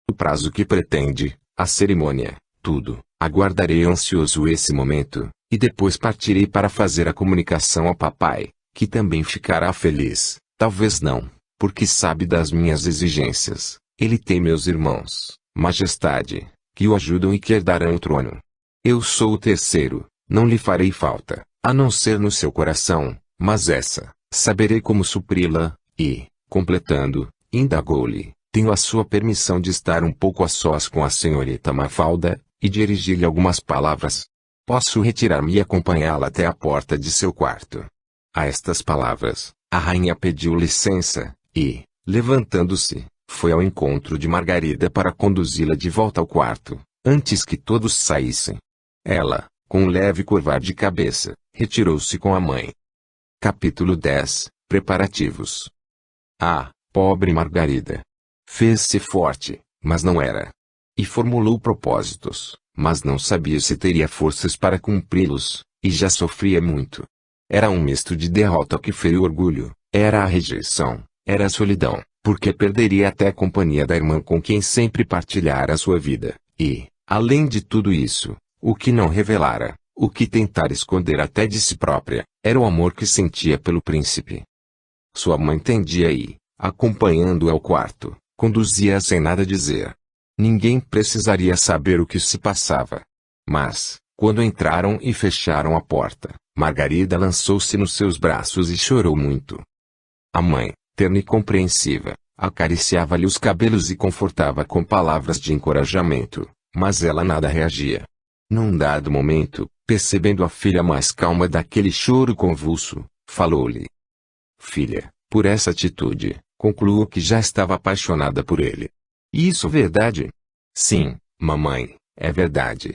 O prazo que pretende, a cerimônia, tudo. Aguardarei ansioso esse momento, e depois partirei para fazer a comunicação ao papai, que também ficará feliz. Talvez não, porque sabe das minhas exigências. Ele tem meus irmãos, majestade, que o ajudam e que herdarão o trono. Eu sou o terceiro, não lhe farei falta, a não ser no seu coração, mas essa, saberei como supri-la, e, completando, indagou-lhe, tenho a sua permissão de estar um pouco a sós com a senhorita Mafalda, e dirigir-lhe algumas palavras. Posso retirar-me e acompanhá-la até a porta de seu quarto. A estas palavras, a rainha pediu licença, e, levantando-se, foi ao encontro de Margarida para conduzi-la de volta ao quarto, antes que todos saíssem. Ela, com um leve curvar de cabeça, retirou-se com a mãe. Capítulo 10 – Preparativos. Ah, pobre Margarida! Fez-se forte, mas não era. E formulou propósitos, mas não sabia se teria forças para cumpri-los, e já sofria muito. Era um misto de derrota que feriu o orgulho, era a rejeição, era a solidão, porque perderia até a companhia da irmã com quem sempre partilhara a sua vida, e, além de tudo isso, o que não revelara, o que tentara esconder até de si própria, era o amor que sentia pelo príncipe. Sua mãe tendia e, acompanhando-a ao quarto, conduzia-a sem nada dizer. Ninguém precisaria saber o que se passava. Mas, quando entraram e fecharam a porta, Margarida lançou-se nos seus braços e chorou muito. A mãe, terna e compreensiva, acariciava-lhe os cabelos e confortava com palavras de encorajamento, mas ela nada reagia. Num dado momento, percebendo a filha mais calma daquele choro convulso, falou-lhe: Filha, por essa atitude, concluo que já estava apaixonada por ele. Isso é verdade? Sim, mamãe, é verdade.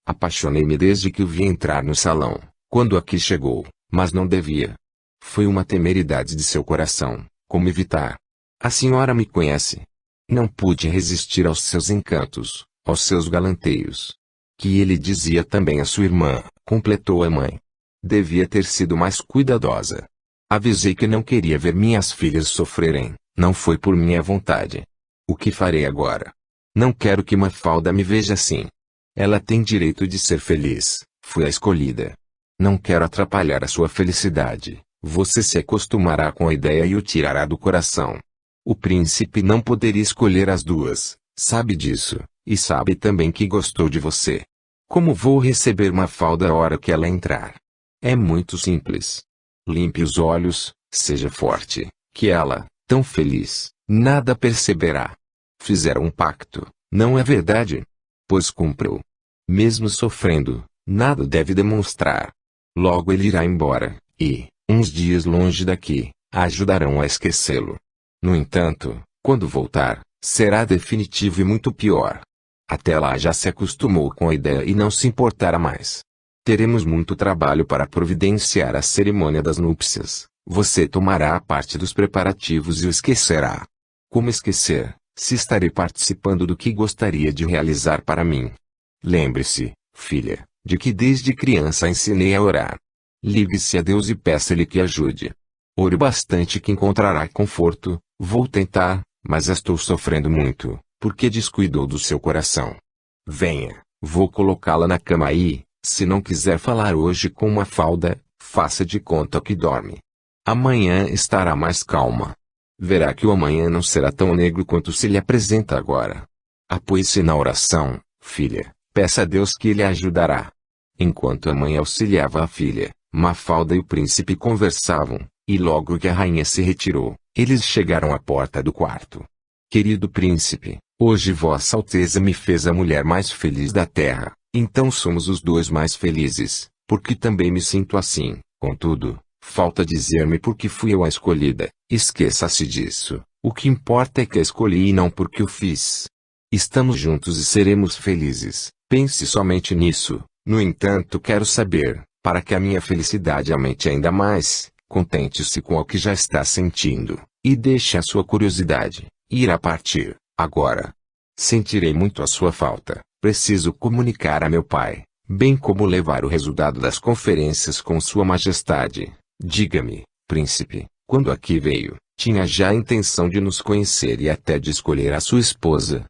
Apaixonei-me desde que o vi entrar no salão, quando aqui chegou, mas não devia. Foi uma temeridade de seu coração, como evitar? A senhora me conhece. Não pude resistir aos seus encantos, aos seus galanteios. Que ele dizia também à sua irmã, completou a mãe. Devia ter sido mais cuidadosa. Avisei que não queria ver minhas filhas sofrerem, não foi por minha vontade. O que farei agora? Não quero que Mafalda me veja assim. Ela tem direito de ser feliz, foi a escolhida. Não quero atrapalhar a sua felicidade, você se acostumará com a ideia e o tirará do coração. O príncipe não poderia escolher as duas, sabe disso, e sabe também que gostou de você. Como vou receber Mafalda a hora que ela entrar? É muito simples. Limpe os olhos, seja forte, que ela, tão feliz, nada perceberá. Fizeram um pacto, não é verdade? Pois cumpra-o. Mesmo sofrendo, nada deve demonstrar. Logo ele irá embora, e, uns dias longe daqui, a ajudarão a esquecê-lo. No entanto, quando voltar, será definitivo e muito pior. Até lá já se acostumou com a ideia e não se importará mais. Teremos muito trabalho para providenciar a cerimônia das núpcias. Você tomará a parte dos preparativos e o esquecerá. Como esquecer, se estarei participando do que gostaria de realizar para mim? Lembre-se, filha, de que desde criança a ensinei a orar. Ligue-se a Deus e peça-lhe que ajude. Ore bastante que encontrará conforto. Vou tentar, mas estou sofrendo muito, porque descuidou do seu coração. Venha, vou colocá-la na cama aí, se não quiser falar hoje com Mafalda, faça de conta que dorme. Amanhã estará mais calma. Verá que o amanhã não será tão negro quanto se lhe apresenta agora. Apoie-se na oração, filha, peça a Deus que lhe ajudará. Enquanto a mãe auxiliava a filha, Mafalda e o príncipe conversavam, e logo que a rainha se retirou, eles chegaram à porta do quarto. Querido príncipe, hoje Vossa Alteza me fez a mulher mais feliz da terra, então somos os dois mais felizes, porque também me sinto assim. Contudo, falta dizer-me por que fui eu a escolhida. Esqueça-se disso, o que importa é que a escolhi e não porque o fiz. Estamos juntos e seremos felizes, pense somente nisso. No entanto, quero saber, para que a minha felicidade aumente ainda mais, contente-se com o que já está sentindo, e deixe a sua curiosidade. Irá partir, agora. Sentirei muito a sua falta, preciso comunicar a meu pai, bem como levar o resultado das conferências com Sua Majestade. Diga-me, príncipe, quando aqui veio, tinha já a intenção de nos conhecer e até de escolher a sua esposa?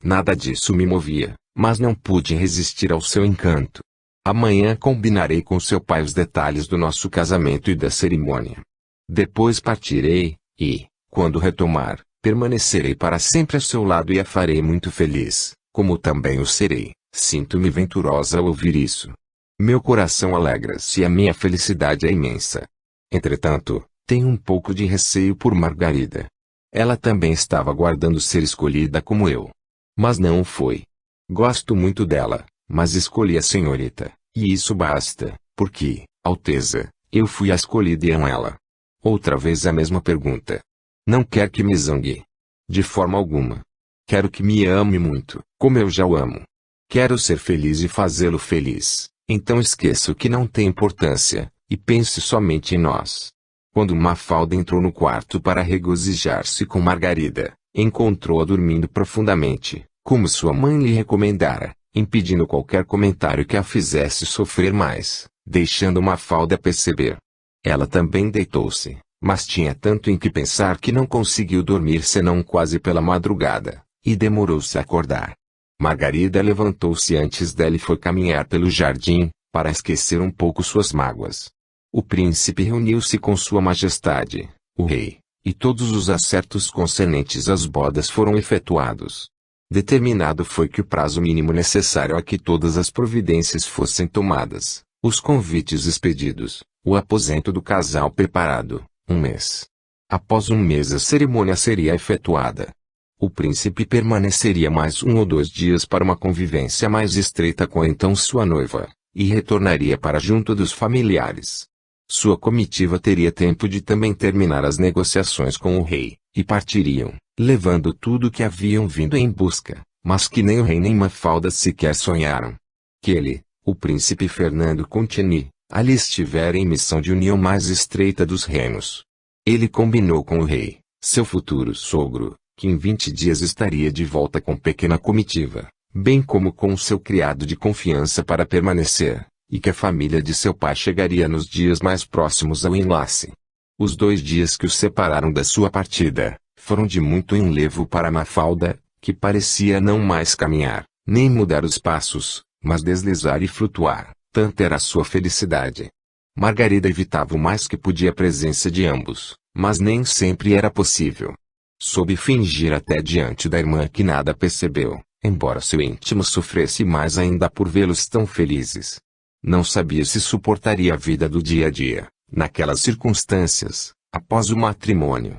Nada disso me movia, mas não pude resistir ao seu encanto. Amanhã combinarei com seu pai os detalhes do nosso casamento e da cerimônia. Depois partirei, e, quando retomar, permanecerei para sempre a seu lado e a farei muito feliz, como também o serei. Sinto-me venturosa ao ouvir isso. Meu coração alegra-se e a minha felicidade é imensa. Entretanto, tenho um pouco de receio por Margarida. Ela também estava aguardando ser escolhida como eu. Mas não o foi. Gosto muito dela, mas escolhi a senhorita, e isso basta, porque, Alteza, eu fui a escolhida e amo ela. Outra vez a mesma pergunta. Não quer que me zangue? De forma alguma. Quero que me ame muito, como eu já o amo. Quero ser feliz e fazê-lo feliz, então esqueça o que não tem importância, e pense somente em nós. Quando Mafalda entrou no quarto para regozijar-se com Margarida, encontrou-a dormindo profundamente, como sua mãe lhe recomendara, impedindo qualquer comentário que a fizesse sofrer mais, deixando Mafalda perceber. Ela também deitou-se, mas tinha tanto em que pensar que não conseguiu dormir senão quase pela madrugada, e demorou-se a acordar. Margarida levantou-se antes dela e foi caminhar pelo jardim, para esquecer um pouco suas mágoas. O príncipe reuniu-se com sua majestade, o rei, e todos os acertos concernentes às bodas foram efetuados. Determinado foi que o prazo mínimo necessário a que todas as providências fossem tomadas, os convites expedidos, o aposento do casal preparado, 1 mês. Após 1 mês a cerimônia seria efetuada. O príncipe permaneceria mais 1 ou 2 dias para uma convivência mais estreita com a então sua noiva, e retornaria para junto dos familiares. Sua comitiva teria tempo de também terminar as negociações com o rei, e partiriam, levando tudo que haviam vindo em busca, mas que nem o rei nem Mafalda sequer sonharam. Que ele, o príncipe Fernando Contini, ali estivera em missão de união mais estreita dos reinos. Ele combinou com o rei, seu futuro sogro, que em 20 dias estaria de volta com pequena comitiva, bem como com seu criado de confiança para permanecer, e que a família de seu pai chegaria nos dias mais próximos ao enlace. Os 2 dias que os separaram da sua partida, foram de muito enlevo para Mafalda, que parecia não mais caminhar, nem mudar os passos, mas deslizar e flutuar, tanta era a sua felicidade. Margarida evitava o mais que podia a presença de ambos, mas nem sempre era possível. Soube fingir até diante da irmã que nada percebeu, embora seu íntimo sofresse mais ainda por vê-los tão felizes. Não sabia se suportaria a vida do dia a dia, naquelas circunstâncias, após o matrimônio.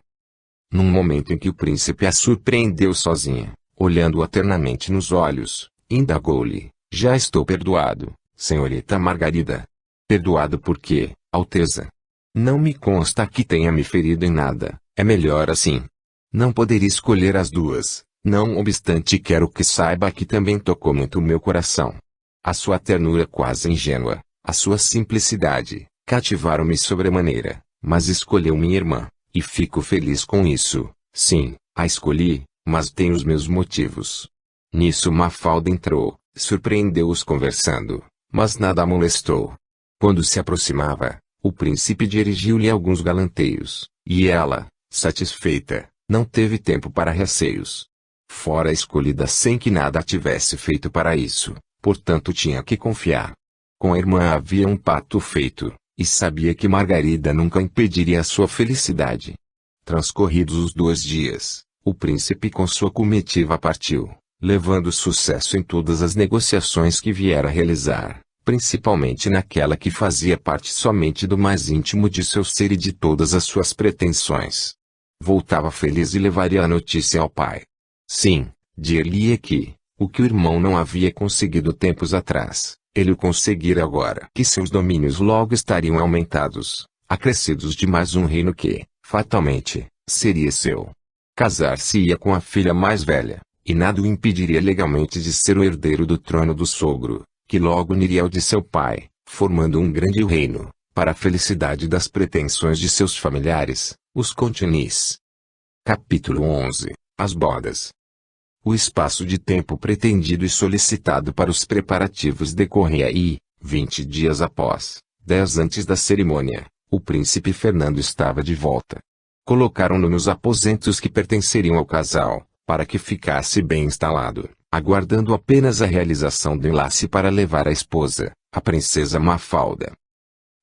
Num momento em que o príncipe a surpreendeu sozinha, olhando-a ternamente nos olhos, indagou-lhe: já estou perdoado, senhorita Margarida. Perdoado por quê, Alteza? Não me consta que tenha me ferido em nada, é melhor assim. Não poderia escolher as duas, não obstante quero que saiba que também tocou muito o meu coração. A sua ternura quase ingênua, a sua simplicidade, cativaram-me sobremaneira, mas escolheu minha irmã, e fico feliz com isso. Sim, a escolhi, mas tenho os meus motivos. Nisso Mafalda entrou, surpreendeu-os conversando, mas nada a molestou. Quando se aproximava, o príncipe dirigiu-lhe alguns galanteios, e ela, satisfeita, não teve tempo para receios. Fora escolhida sem que nada tivesse feito para isso, portanto tinha que confiar. Com a irmã havia um pacto feito, e sabia que Margarida nunca impediria a sua felicidade. Transcorridos os 2 dias, o príncipe com sua comitiva partiu, levando sucesso em todas as negociações que viera a realizar, principalmente naquela que fazia parte somente do mais íntimo de seu ser e de todas as suas pretensões. Voltava feliz e levaria a notícia ao pai. Sim, dir-lhe-ia que, o que o irmão não havia conseguido tempos atrás, ele o conseguira agora. Que seus domínios logo estariam aumentados, acrescidos de mais um reino que, fatalmente, seria seu. Casar-se-ia com a filha mais velha, e nada o impediria legalmente de ser o herdeiro do trono do sogro, que logo uniria ao de seu pai, formando um grande reino, para a felicidade das pretensões de seus familiares, os Continis. Capítulo 11. As bodas. O espaço de tempo pretendido e solicitado para os preparativos decorria e, 20 dias após, 10 antes da cerimônia, o príncipe Fernando estava de volta. Colocaram-no nos aposentos que pertenceriam ao casal, para que ficasse bem instalado. aguardando apenas a realização do enlace para levar a esposa, a princesa Mafalda.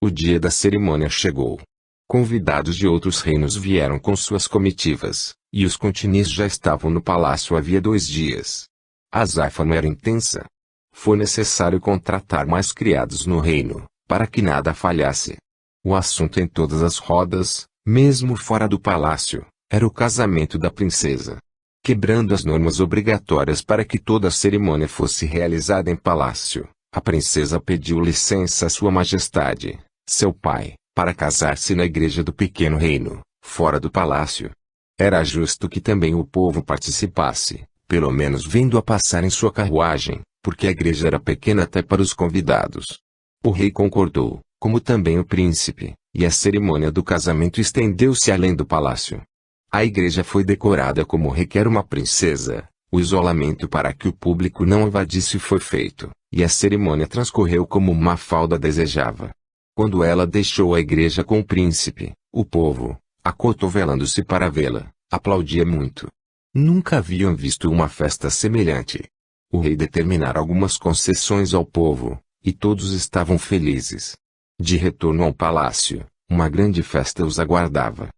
O dia da cerimônia chegou. Convidados de outros reinos vieram com suas comitivas, e os continis já estavam no palácio havia 2 dias. A azáfama era intensa. Foi necessário contratar mais criados no reino, para que nada falhasse. O assunto em todas as rodas, mesmo fora do palácio, era o casamento da princesa. Quebrando as normas obrigatórias para que toda a cerimônia fosse realizada em palácio, a princesa pediu licença à sua majestade, seu pai, para casar-se na igreja do pequeno reino, fora do palácio. Era justo que também o povo participasse, pelo menos vendo-a passar em sua carruagem, porque a igreja era pequena até para os convidados. O rei concordou, como também o príncipe, e a cerimônia do casamento estendeu-se além do palácio. A igreja foi decorada como requer uma princesa, o isolamento para que o público não invadisse foi feito, e a cerimônia transcorreu como Mafalda desejava. Quando ela deixou a igreja com o príncipe, o povo, acotovelando-se para vê-la, aplaudia muito. Nunca haviam visto uma festa semelhante. O rei determinara algumas concessões ao povo, e todos estavam felizes. De retorno ao palácio, uma grande festa os aguardava.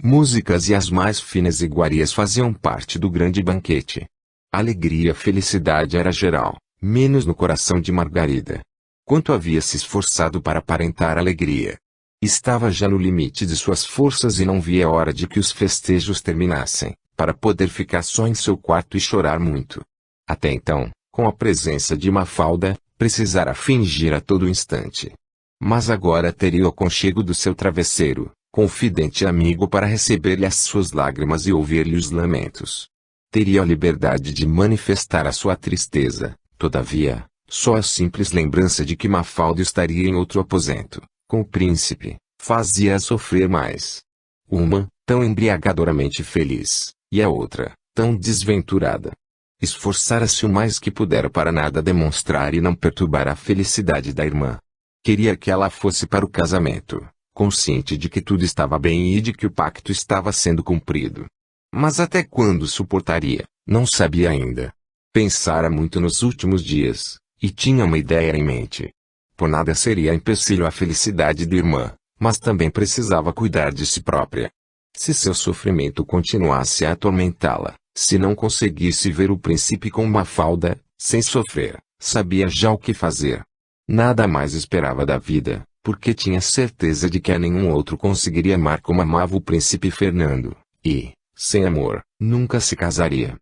Músicas e as mais finas iguarias faziam parte do grande banquete. Alegria e felicidade era geral, menos no coração de Margarida. Quanto havia se esforçado para aparentar alegria. Estava já no limite de suas forças e não via a hora de que os festejos terminassem, para poder ficar só em seu quarto e chorar muito. Até então, com a presença de Mafalda, precisara fingir a todo instante. Mas agora teria o aconchego do seu travesseiro, confidente amigo para receber-lhe as suas lágrimas e ouvir-lhe os lamentos. Teria a liberdade de manifestar a sua tristeza, todavia, só a simples lembrança de que Mafalda estaria em outro aposento, com o príncipe, fazia-a sofrer mais. Uma, tão embriagadoramente feliz, e a outra, tão desventurada. Esforçara-se o mais que pudera para nada demonstrar e não perturbar a felicidade da irmã. Queria que ela fosse para o casamento, consciente de que tudo estava bem e de que o pacto estava sendo cumprido. Mas até quando suportaria, não sabia ainda. Pensara muito nos últimos dias, e tinha uma ideia em mente. Por nada seria empecilho à felicidade da irmã, mas também precisava cuidar de si própria. Se seu sofrimento continuasse a atormentá-la, se não conseguisse ver o príncipe com Mafalda, sem sofrer, sabia já o que fazer. Nada mais esperava da vida, porque tinha certeza de que a nenhum outro conseguiria amar como amava o príncipe Fernando, e, sem amor, nunca se casaria.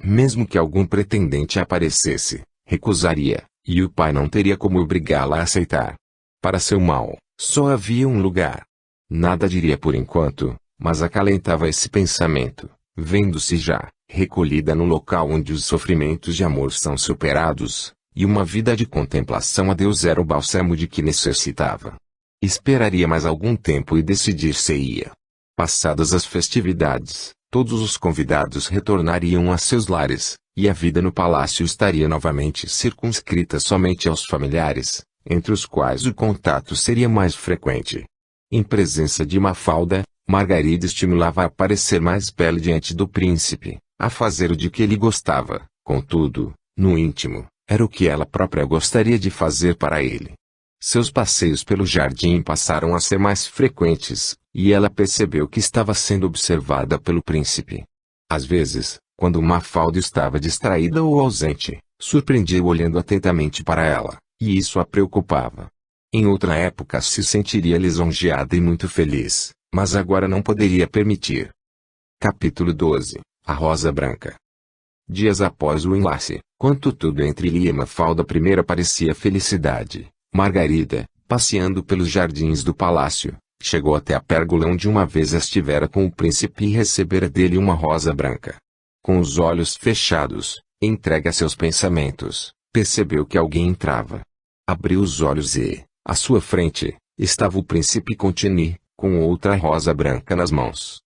Mesmo que algum pretendente aparecesse, recusaria, e o pai não teria como obrigá-la a aceitar. Para seu mal, só havia um lugar. Nada diria por enquanto, mas acalentava esse pensamento, vendo-se já, recolhida no local onde os sofrimentos de amor são superados, e uma vida de contemplação a Deus era o bálsamo de que necessitava. Esperaria mais algum tempo e decidir-se-ia. Passadas as festividades, todos os convidados retornariam a seus lares, e a vida no palácio estaria novamente circunscrita somente aos familiares, entre os quais o contato seria mais frequente. Em presença de Mafalda, Margarida estimulava a parecer mais bela diante do príncipe, a fazer o de que ele gostava, contudo, no íntimo, era o que ela própria gostaria de fazer para ele. Seus passeios pelo jardim passaram a ser mais frequentes, e ela percebeu que estava sendo observada pelo príncipe. Às vezes, quando Mafalda estava distraída ou ausente, surpreendia-o olhando atentamente para ela, e isso a preocupava. Em outra época se sentiria lisonjeada e muito feliz, mas agora não poderia permitir. Capítulo 12 – A Rosa Branca. Dias após o enlace, quanto tudo entre ele e Mafalda primeiro parecia felicidade, Margarida, passeando pelos jardins do palácio, chegou até a pérgola onde uma vez estivera com o príncipe e recebera dele uma rosa branca. Com os olhos fechados, entregue a seus pensamentos, percebeu que alguém entrava. Abriu os olhos e, à sua frente, estava o príncipe Contini, com outra rosa branca nas mãos.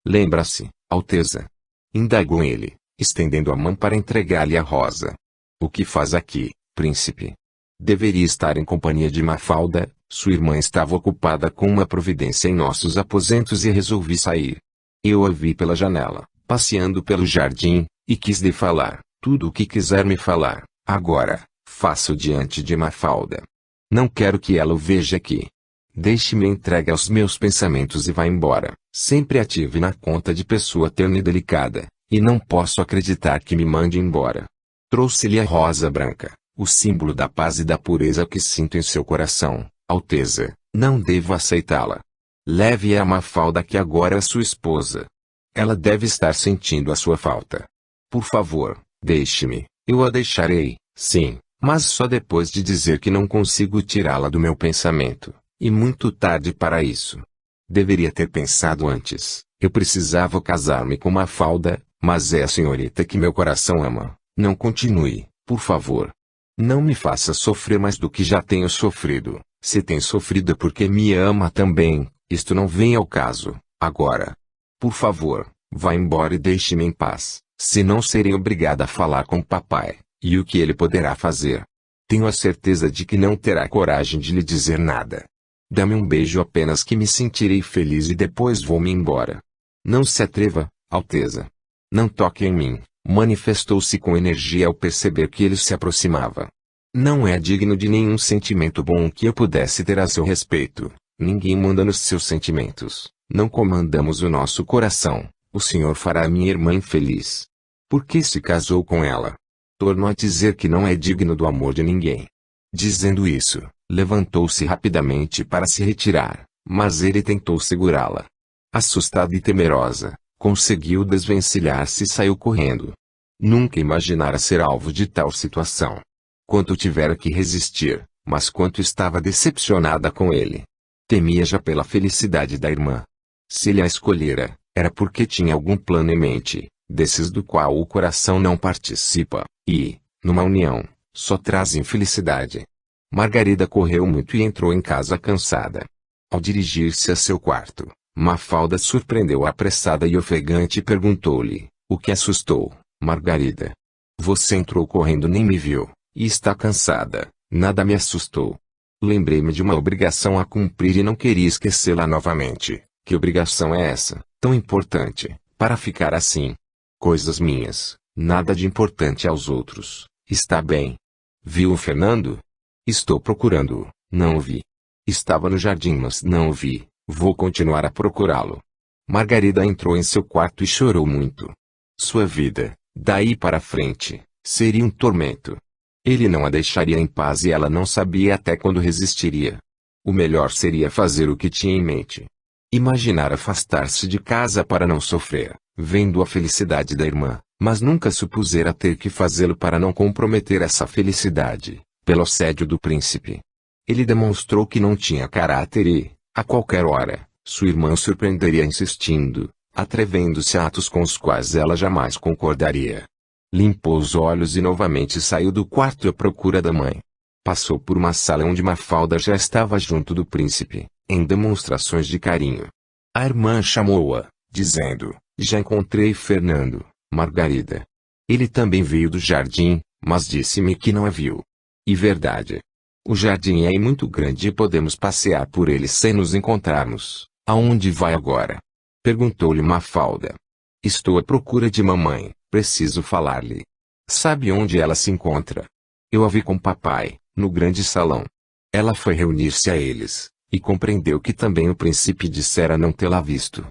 Lembra-se, Alteza? Indagou ele, estendendo a mão para entregar-lhe a rosa. O que faz aqui, príncipe? Deveria estar em companhia de Mafalda, sua irmã estava ocupada com uma providência em nossos aposentos e resolvi sair. Eu a vi pela janela, passeando pelo jardim, e quis lhe falar, Tudo o que quiser me falar, agora, faça-o diante de Mafalda. Não quero que ela o veja aqui. Deixe-me entregue aos meus pensamentos e vá embora. Sempre ative na conta de pessoa terna e delicada, e não posso acreditar que me mande embora. Trouxe-lhe a rosa branca, o símbolo da paz e da pureza que sinto em seu coração, Alteza. Não devo aceitá-la. Leve-a a Mafalda, que agora é sua esposa. Ela deve estar sentindo a sua falta. Por favor, deixe-me, eu a deixarei, sim, mas só depois de dizer que não consigo tirá-la do meu pensamento, e muito tarde para isso. Deveria ter pensado antes, eu precisava casar-me com Mafalda, mas é a senhorita que meu coração ama. Não continue, por favor. Não me faça sofrer mais do que já tenho sofrido. Se tem sofrido é porque me ama também, isto não vem ao caso, agora. Por favor, vá embora e deixe-me em paz, senão serei obrigada a falar com papai, e o que ele poderá fazer? Tenho a certeza de que não terá coragem de lhe dizer nada. Dá-me um beijo apenas, que me sentirei feliz, e depois vou-me embora. Não se atreva, Alteza. Não toque em mim, manifestou-se com energia ao perceber que ele se aproximava. Não é digno de nenhum sentimento bom que eu pudesse ter a seu respeito. Ninguém manda nos seus sentimentos. Não comandamos o nosso coração. O senhor fará minha irmã infeliz. Por que se casou com ela? Tornou a dizer que não é digno do amor de ninguém. Dizendo isso, levantou-se rapidamente para se retirar, mas ele tentou segurá-la. Assustada e temerosa, conseguiu desvencilhar-se e saiu correndo. Nunca imaginara ser alvo de tal situação. Quanto tivera que resistir, mas quanto estava decepcionada com ele. Temia já pela felicidade da irmã. Se ele a escolhera, era porque tinha algum plano em mente, desses do qual o coração não participa, e, numa união, só traz infelicidade. Margarida correu muito e entrou em casa cansada. Ao dirigir-se a seu quarto, Mafalda surpreendeu-a apressada e ofegante e perguntou-lhe: o que assustou, Margarida? Você entrou correndo, nem me viu, e está cansada. Nada me assustou. Lembrei-me de uma obrigação a cumprir e não queria esquecê-la novamente. Que obrigação é essa, tão importante, para ficar assim? Coisas minhas, nada de importante aos outros. Está bem. Viu o Fernando? Estou procurando-o, não o vi. Estava no jardim, mas não o vi. Vou continuar a procurá-lo. Margarida entrou em seu quarto e chorou muito. Sua vida, daí para frente, seria um tormento. Ele não a deixaria em paz e ela não sabia até quando resistiria. O melhor seria fazer o que tinha em mente. Imaginar afastar-se de casa para não sofrer, vendo a felicidade da irmã, mas nunca supusera ter que fazê-lo para não comprometer essa felicidade, pelo assédio do príncipe. Ele demonstrou que não tinha caráter e, a qualquer hora, sua irmã o surpreenderia insistindo, atrevendo-se a atos com os quais ela jamais concordaria. Limpou os olhos e novamente saiu do quarto à procura da mãe. Passou por uma sala onde Mafalda já estava junto do príncipe, em demonstrações de carinho. A irmã chamou-a, dizendo: já encontrei Fernando, Margarida. Ele também veio do jardim, mas disse-me que não a viu. E verdade. O jardim é muito grande e podemos passear por ele sem nos encontrarmos. Aonde vai agora? Perguntou-lhe Mafalda. Estou à procura de mamãe, preciso falar-lhe. Sabe onde ela se encontra? Eu a vi com papai, no grande salão. Ela foi reunir-se a eles, e compreendeu que também o príncipe dissera não tê-la visto.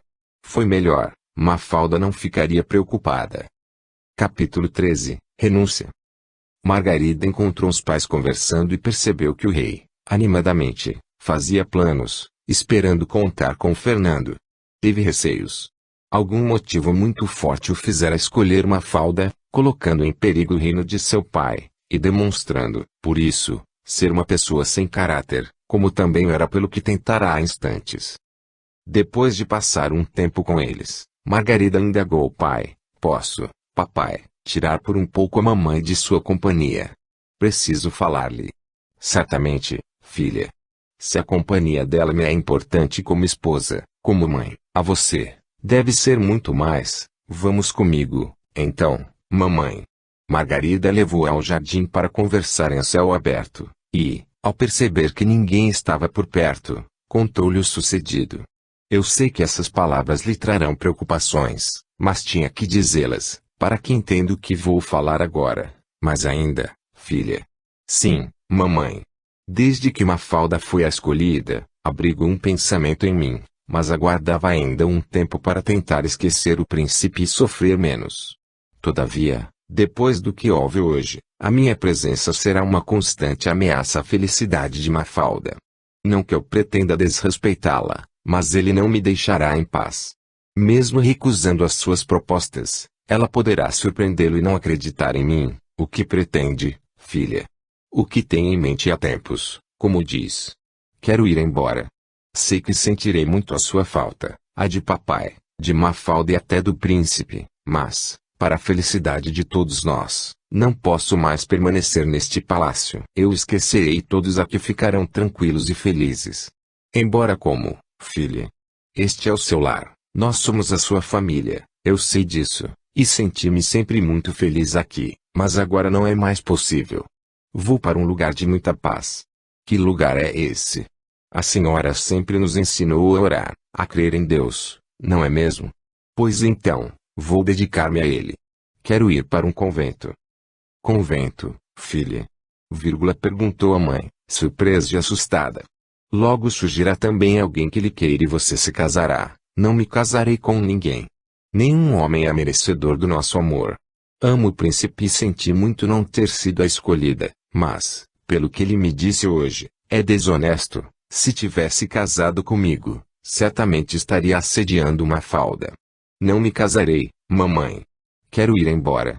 Foi melhor, Mafalda não ficaria preocupada. Capítulo 13, Renúncia. Margarida encontrou os pais conversando e percebeu que o rei, animadamente, fazia planos, esperando contar com Fernando. Teve receios. Algum motivo muito forte o fizera escolher Mafalda, colocando em perigo o reino de seu pai, e demonstrando, por isso, ser uma pessoa sem caráter, como também era pelo que tentara há instantes. Depois de passar um tempo com eles, Margarida indagou o pai: posso, papai, tirar por um pouco a mamãe de sua companhia? Preciso falar-lhe. Certamente, filha. Se a companhia dela me é importante como esposa, como mãe, a você, deve ser muito mais. Vamos comigo, então, mamãe. Margarida levou-a ao jardim para conversarem a céu aberto, e, ao perceber que ninguém estava por perto, contou-lhe o sucedido. Eu sei que essas palavras lhe trarão preocupações, mas tinha que dizê-las, para que entenda o que vou falar agora, mas ainda, filha. Sim, mamãe. Desde que Mafalda foi a escolhida, abrigou um pensamento em mim, mas aguardava ainda um tempo para tentar esquecer o príncipe e sofrer menos. Todavia, depois do que houve hoje, a minha presença será uma constante ameaça à felicidade de Mafalda. Não que eu pretenda desrespeitá-la, mas ele não me deixará em paz. Mesmo recusando as suas propostas, ela poderá surpreendê-lo e não acreditar em mim. O que pretende, filha? O que tem em mente há tempos, como diz. Quero ir embora. Sei que sentirei muito a sua falta, a de papai, de Mafalda e até do príncipe, mas, para a felicidade de todos nós, não posso mais permanecer neste palácio. Eu esquecerei todos, aqui ficarão tranquilos e felizes. Embora como, filha. Este é o seu lar, nós somos a sua família, eu sei disso, e senti-me sempre muito feliz aqui, mas agora não é mais possível. Vou para um lugar de muita paz. Que lugar é esse? A senhora sempre nos ensinou a orar, a crer em Deus, não é mesmo? Pois então, vou dedicar-me a ele. Quero ir para um convento. Convento, filha? Perguntou a mãe, surpresa e assustada. Logo surgirá também alguém que lhe queira e você se casará. Não me casarei com ninguém. Nenhum homem é merecedor do nosso amor. Amo o príncipe e senti muito não ter sido a escolhida, mas, pelo que ele me disse hoje, é desonesto. Se tivesse casado comigo, certamente estaria assediando Mafalda. Não me casarei, mamãe. Quero ir embora.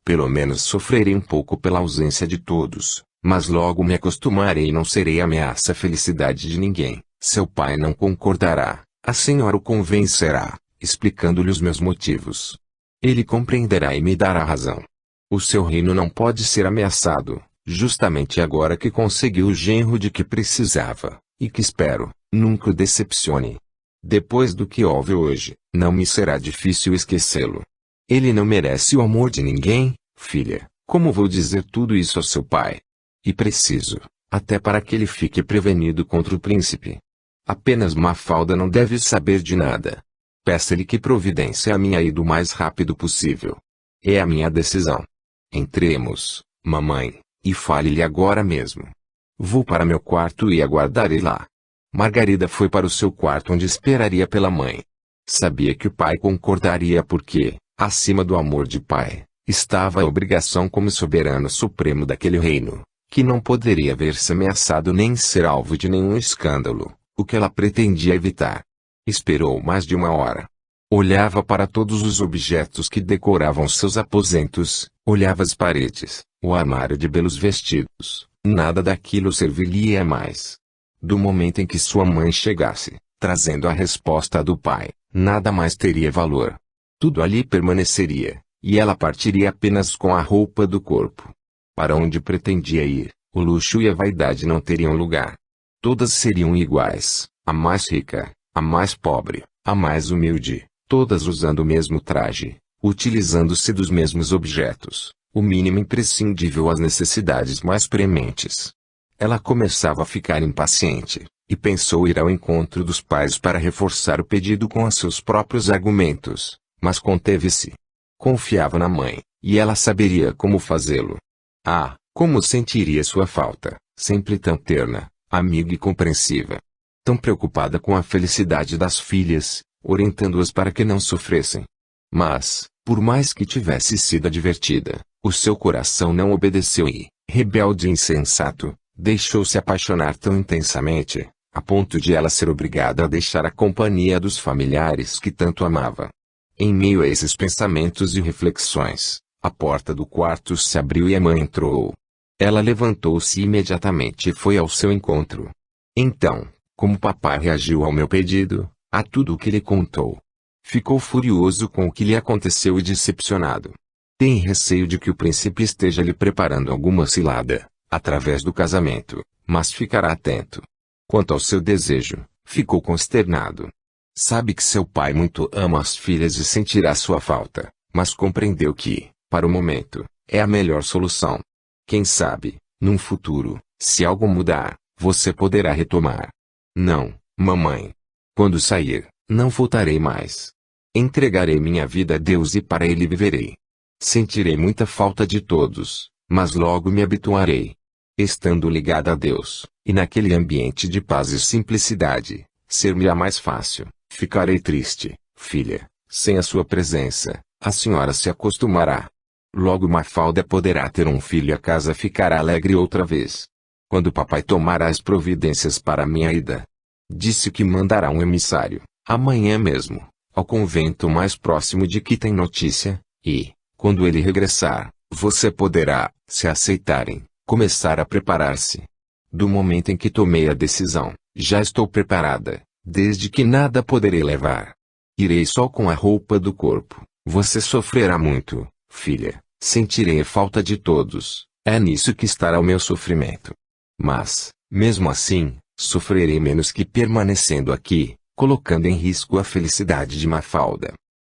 Pelo menos sofrerei um pouco pela ausência de todos, mas logo me acostumarei e não serei ameaça à felicidade de ninguém. Seu pai não concordará, a senhora o convencerá, explicando-lhe os meus motivos. Ele compreenderá e me dará razão. O seu reino não pode ser ameaçado, justamente agora que conseguiu o genro de que precisava, e que espero, nunca o decepcione. Depois do que houve hoje, não me será difícil esquecê-lo. Ele não merece o amor de ninguém, filha. Como vou dizer tudo isso ao seu pai? E preciso, até para que ele fique prevenido contra o príncipe. Apenas Mafalda não deve saber de nada. Peça-lhe que providência a minha ida o mais rápido possível. É a minha decisão. Entremos, mamãe, e fale-lhe agora mesmo. Vou para meu quarto e aguardarei lá. Margarida foi para o seu quarto onde esperaria pela mãe. Sabia que o pai concordaria porque, acima do amor de pai, estava a obrigação como soberano supremo daquele reino, que não poderia ver-se ameaçado nem ser alvo de nenhum escândalo, o que ela pretendia evitar. Esperou mais de uma hora. Olhava para todos os objetos que decoravam seus aposentos, olhava as paredes, o armário de belos vestidos, nada daquilo serviria mais. Do momento em que sua mãe chegasse, trazendo a resposta do pai, nada mais teria valor. Tudo ali permaneceria, e ela partiria apenas com a roupa do corpo. Para onde pretendia ir, o luxo e a vaidade não teriam lugar. Todas seriam iguais, a mais rica, a mais pobre, a mais humilde, todas usando o mesmo traje, utilizando-se dos mesmos objetos, o mínimo imprescindível às necessidades mais prementes. Ela começava a ficar impaciente, e pensou ir ao encontro dos pais para reforçar o pedido com os seus próprios argumentos, mas conteve-se. Confiava na mãe, e ela saberia como fazê-lo. Ah, como sentiria sua falta, sempre tão terna, amiga e compreensiva. Tão preocupada com a felicidade das filhas, orientando-as para que não sofressem. Mas, por mais que tivesse sido advertida, o seu coração não obedeceu e, rebelde e insensato, deixou-se apaixonar tão intensamente, a ponto de ela ser obrigada a deixar a companhia dos familiares que tanto amava. Em meio a esses pensamentos e reflexões, a porta do quarto se abriu e a mãe entrou. Ela levantou-se imediatamente e foi ao seu encontro. Então, como papai reagiu ao meu pedido, a tudo o que lhe contou. Ficou furioso com o que lhe aconteceu e decepcionado. Tem receio de que o príncipe esteja lhe preparando alguma cilada, através do casamento, mas ficará atento. Quanto ao seu desejo, ficou consternado. Sabe que seu pai muito ama as filhas e sentirá sua falta, mas compreendeu que, para o momento, é a melhor solução. Quem sabe, num futuro, se algo mudar, você poderá retomar. Não, mamãe. Quando sair, não voltarei mais. Entregarei minha vida a Deus e para Ele viverei. Sentirei muita falta de todos, mas logo me habituarei. Estando ligada a Deus, e naquele ambiente de paz e simplicidade, ser-me-á mais fácil. Ficarei triste, filha, sem a sua presença, a senhora se acostumará. Logo Mafalda poderá ter um filho e a casa ficará alegre outra vez. Quando papai tomará as providências para minha ida. Disse que mandará um emissário, amanhã mesmo, ao convento mais próximo de que tem notícia, e, quando ele regressar, você poderá, se aceitarem, começar a preparar-se. Do momento em que tomei a decisão, já estou preparada, desde que nada poderei levar. Irei só com a roupa do corpo. Você sofrerá muito, filha, sentirei a falta de todos, é nisso que estará o meu sofrimento. Mas, mesmo assim, sofrerei menos que permanecendo aqui, colocando em risco a felicidade de Mafalda.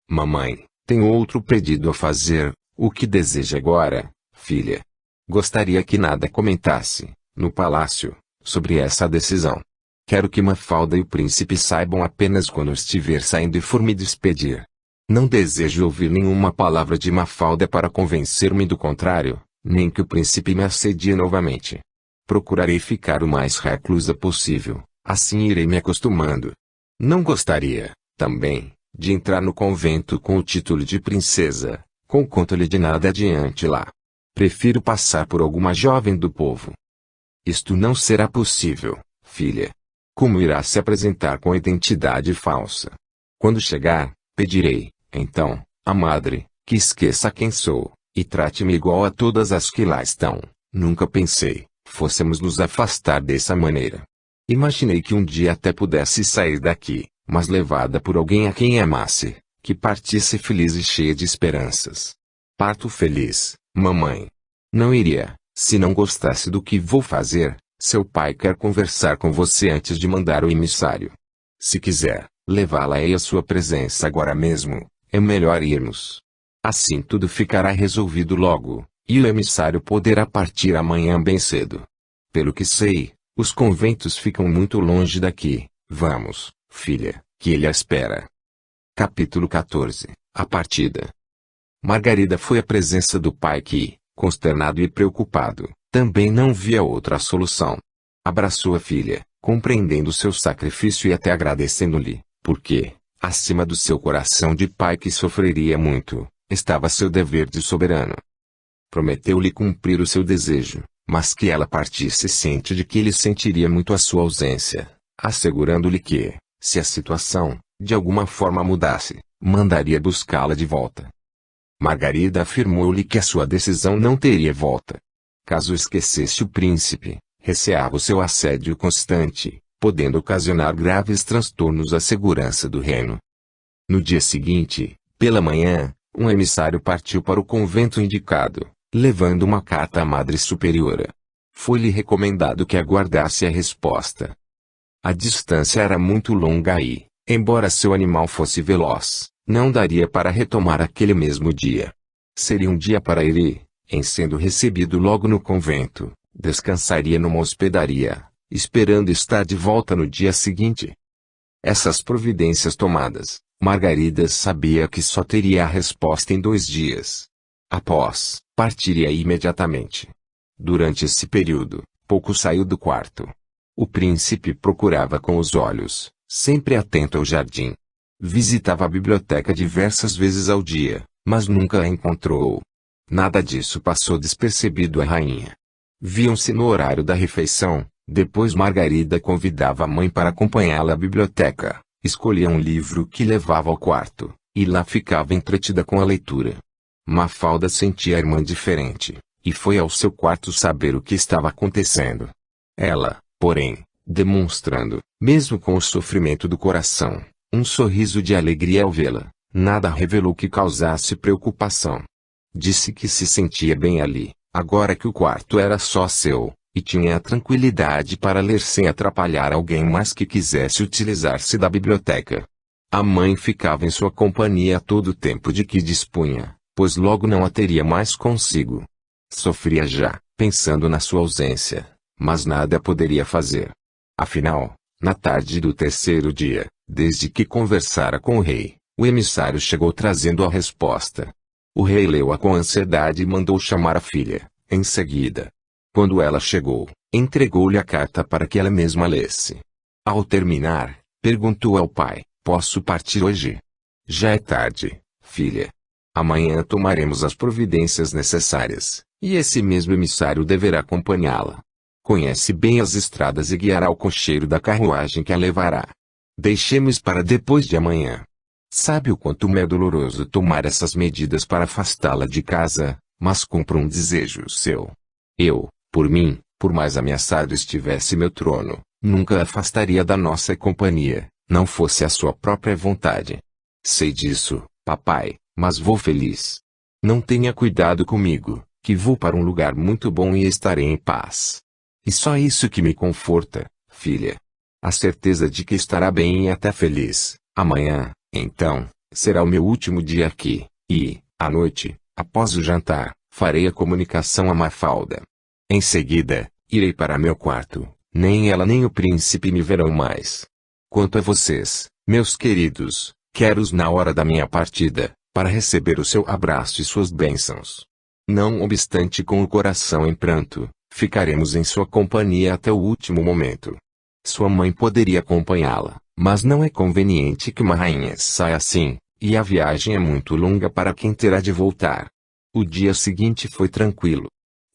Mamãe, tenho outro pedido a fazer, o que deseja agora, filha? Gostaria que nada comentasse, no palácio, sobre essa decisão. Quero que Mafalda e o príncipe saibam apenas quando estiver saindo e for me despedir. Não desejo ouvir nenhuma palavra de Mafalda para convencer-me do contrário, nem que o príncipe me assedie novamente. Procurarei ficar o mais reclusa possível, assim irei me acostumando. Não gostaria, também, de entrar no convento com o título de princesa, conquanto-lhe de nada adiante lá. Prefiro passar por alguma jovem do povo. Isto não será possível, filha. Como irá se apresentar com identidade falsa? Quando chegar, pedirei, então, à madre, que esqueça quem sou, e trate-me igual a todas as que lá estão. Nunca pensei, fôssemos nos afastar dessa maneira. Imaginei que um dia até pudesse sair daqui, mas levada por alguém a quem amasse, que partisse feliz e cheia de esperanças. Parto feliz, mamãe. Não iria, se não gostasse do que vou fazer. Seu pai quer conversar com você antes de mandar o emissário. Se quiser, levá-la aí à sua presença agora mesmo, é melhor irmos. Assim tudo ficará resolvido logo, e o emissário poderá partir amanhã bem cedo. Pelo que sei, os conventos ficam muito longe daqui. Vamos, filha, que ele a espera. Capítulo 14. A partida. Margarida foi à presença do pai que, consternado e preocupado, também não via outra solução. Abraçou a filha, compreendendo seu sacrifício e até agradecendo-lhe, porque, acima do seu coração de pai que sofreria muito, estava seu dever de soberano. Prometeu-lhe cumprir o seu desejo, mas que ela partisse ciente de que ele sentiria muito a sua ausência, assegurando-lhe que, se a situação, de alguma forma mudasse, mandaria buscá-la de volta. Margarida afirmou-lhe que a sua decisão não teria volta. Caso esquecesse o príncipe, receava o seu assédio constante, podendo ocasionar graves transtornos à segurança do reino. No dia seguinte, pela manhã, um emissário partiu para o convento indicado, levando uma carta à Madre Superiora. Foi-lhe recomendado que aguardasse a resposta. A distância era muito longa e, embora seu animal fosse veloz, não daria para retomar aquele mesmo dia. Seria um dia para ir e, em sendo recebido logo no convento, descansaria numa hospedaria, esperando estar de volta no dia seguinte. Essas providências tomadas, Margarida sabia que só teria a resposta em 2 dias. Após, partiria imediatamente. Durante esse período, pouco saiu do quarto. O príncipe procurava com os olhos, sempre atento ao jardim. Visitava a biblioteca diversas vezes ao dia, mas nunca a encontrou. Nada disso passou despercebido à rainha. Viam-se no horário da refeição, depois Margarida convidava a mãe para acompanhá-la à biblioteca, escolhia um livro que levava ao quarto, e lá ficava entretida com a leitura. Mafalda sentia a irmã diferente, e foi ao seu quarto saber o que estava acontecendo. Ela, porém, demonstrando, mesmo com o sofrimento do coração, um sorriso de alegria ao vê-la, nada revelou que causasse preocupação. Disse que se sentia bem ali, agora que o quarto era só seu, e tinha a tranquilidade para ler sem atrapalhar alguém mais que quisesse utilizar-se da biblioteca. A mãe ficava em sua companhia todo o tempo de que dispunha, pois logo não a teria mais consigo. Sofria já, pensando na sua ausência, mas nada poderia fazer. Afinal, na tarde do 3º dia, desde que conversara com o rei, o emissário chegou trazendo a resposta. O rei leu-a com ansiedade e mandou chamar a filha, em seguida. Quando ela chegou, entregou-lhe a carta para que ela mesma lesse. Ao terminar, perguntou ao pai: posso partir hoje? Já é tarde, filha. Amanhã tomaremos as providências necessárias, e esse mesmo emissário deverá acompanhá-la. Conhece bem as estradas e guiará o cocheiro da carruagem que a levará. Deixemos para depois de amanhã. Sabe o quanto me é doloroso tomar essas medidas para afastá-la de casa, mas cumpro um desejo seu. Eu, por mim, por mais ameaçado estivesse meu trono, nunca a afastaria da nossa companhia, não fosse a sua própria vontade. Sei disso, papai, mas vou feliz. Não tenha cuidado comigo, que vou para um lugar muito bom e estarei em paz. E só isso que me conforta, filha. A certeza de que estará bem e até feliz. Amanhã, então, será o meu último dia aqui, e, à noite, após o jantar, farei a comunicação a Mafalda. Em seguida, irei para meu quarto, nem ela nem o príncipe me verão mais. Quanto a vocês, meus queridos, quero-os na hora da minha partida, para receber o seu abraço e suas bênçãos. Não obstante com o coração em pranto, ficaremos em sua companhia até o último momento. Sua mãe poderia acompanhá-la, mas não é conveniente que uma rainha saia assim, e a viagem é muito longa para quem terá de voltar. O dia seguinte foi tranquilo.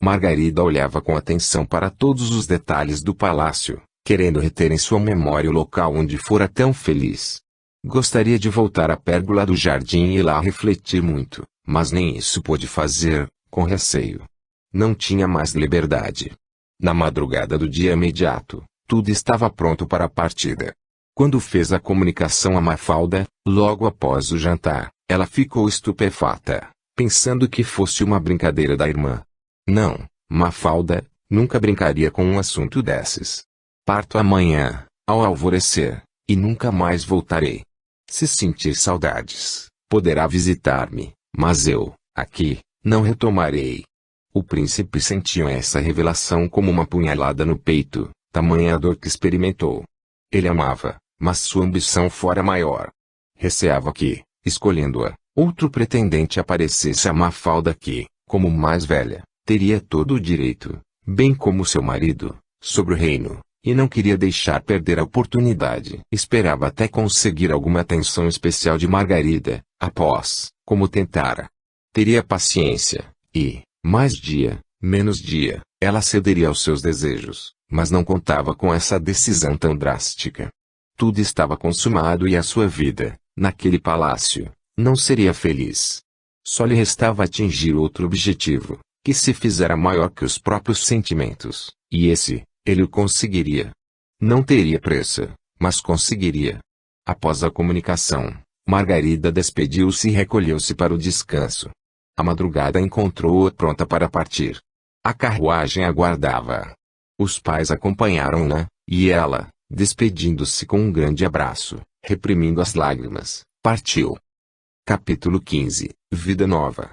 Margarida olhava com atenção para todos os detalhes do palácio, querendo reter em sua memória o local onde fora tão feliz. Gostaria de voltar à pérgola do jardim e lá refletir muito, mas nem isso pôde fazer, com receio. Não tinha mais liberdade. Na madrugada do dia imediato, tudo estava pronto para a partida. Quando fez a comunicação a Mafalda, logo após o jantar, ela ficou estupefata, pensando que fosse uma brincadeira da irmã. Não, Mafalda, nunca brincaria com um assunto desses. Parto amanhã, ao alvorecer, e nunca mais voltarei. Se sentir saudades, poderá visitar-me, mas eu, aqui, não retomarei. O príncipe sentiu essa revelação como uma punhalada no peito, tamanha a dor que experimentou. Ele amava, mas sua ambição fora maior. Receava que, escolhendo-a, outro pretendente aparecesse a Mafalda que, como mais velha, teria todo o direito, bem como seu marido, sobre o reino, e não queria deixar perder a oportunidade. Esperava até conseguir alguma atenção especial de Margarida, após, como tentara. Teria paciência, e, mais dia, menos dia, ela cederia aos seus desejos, mas não contava com essa decisão tão drástica. Tudo estava consumado e a sua vida, naquele palácio, não seria feliz. Só lhe restava atingir outro objetivo, que se fizera maior que os próprios sentimentos, e esse, ele o conseguiria. Não teria pressa, mas conseguiria. Após a comunicação, Margarida despediu-se e recolheu-se para o descanso. A madrugada encontrou-a pronta para partir. A carruagem aguardava. Os pais acompanharam-na, e ela, despedindo-se com um grande abraço, reprimindo as lágrimas, partiu. Capítulo 15 – Vida Nova.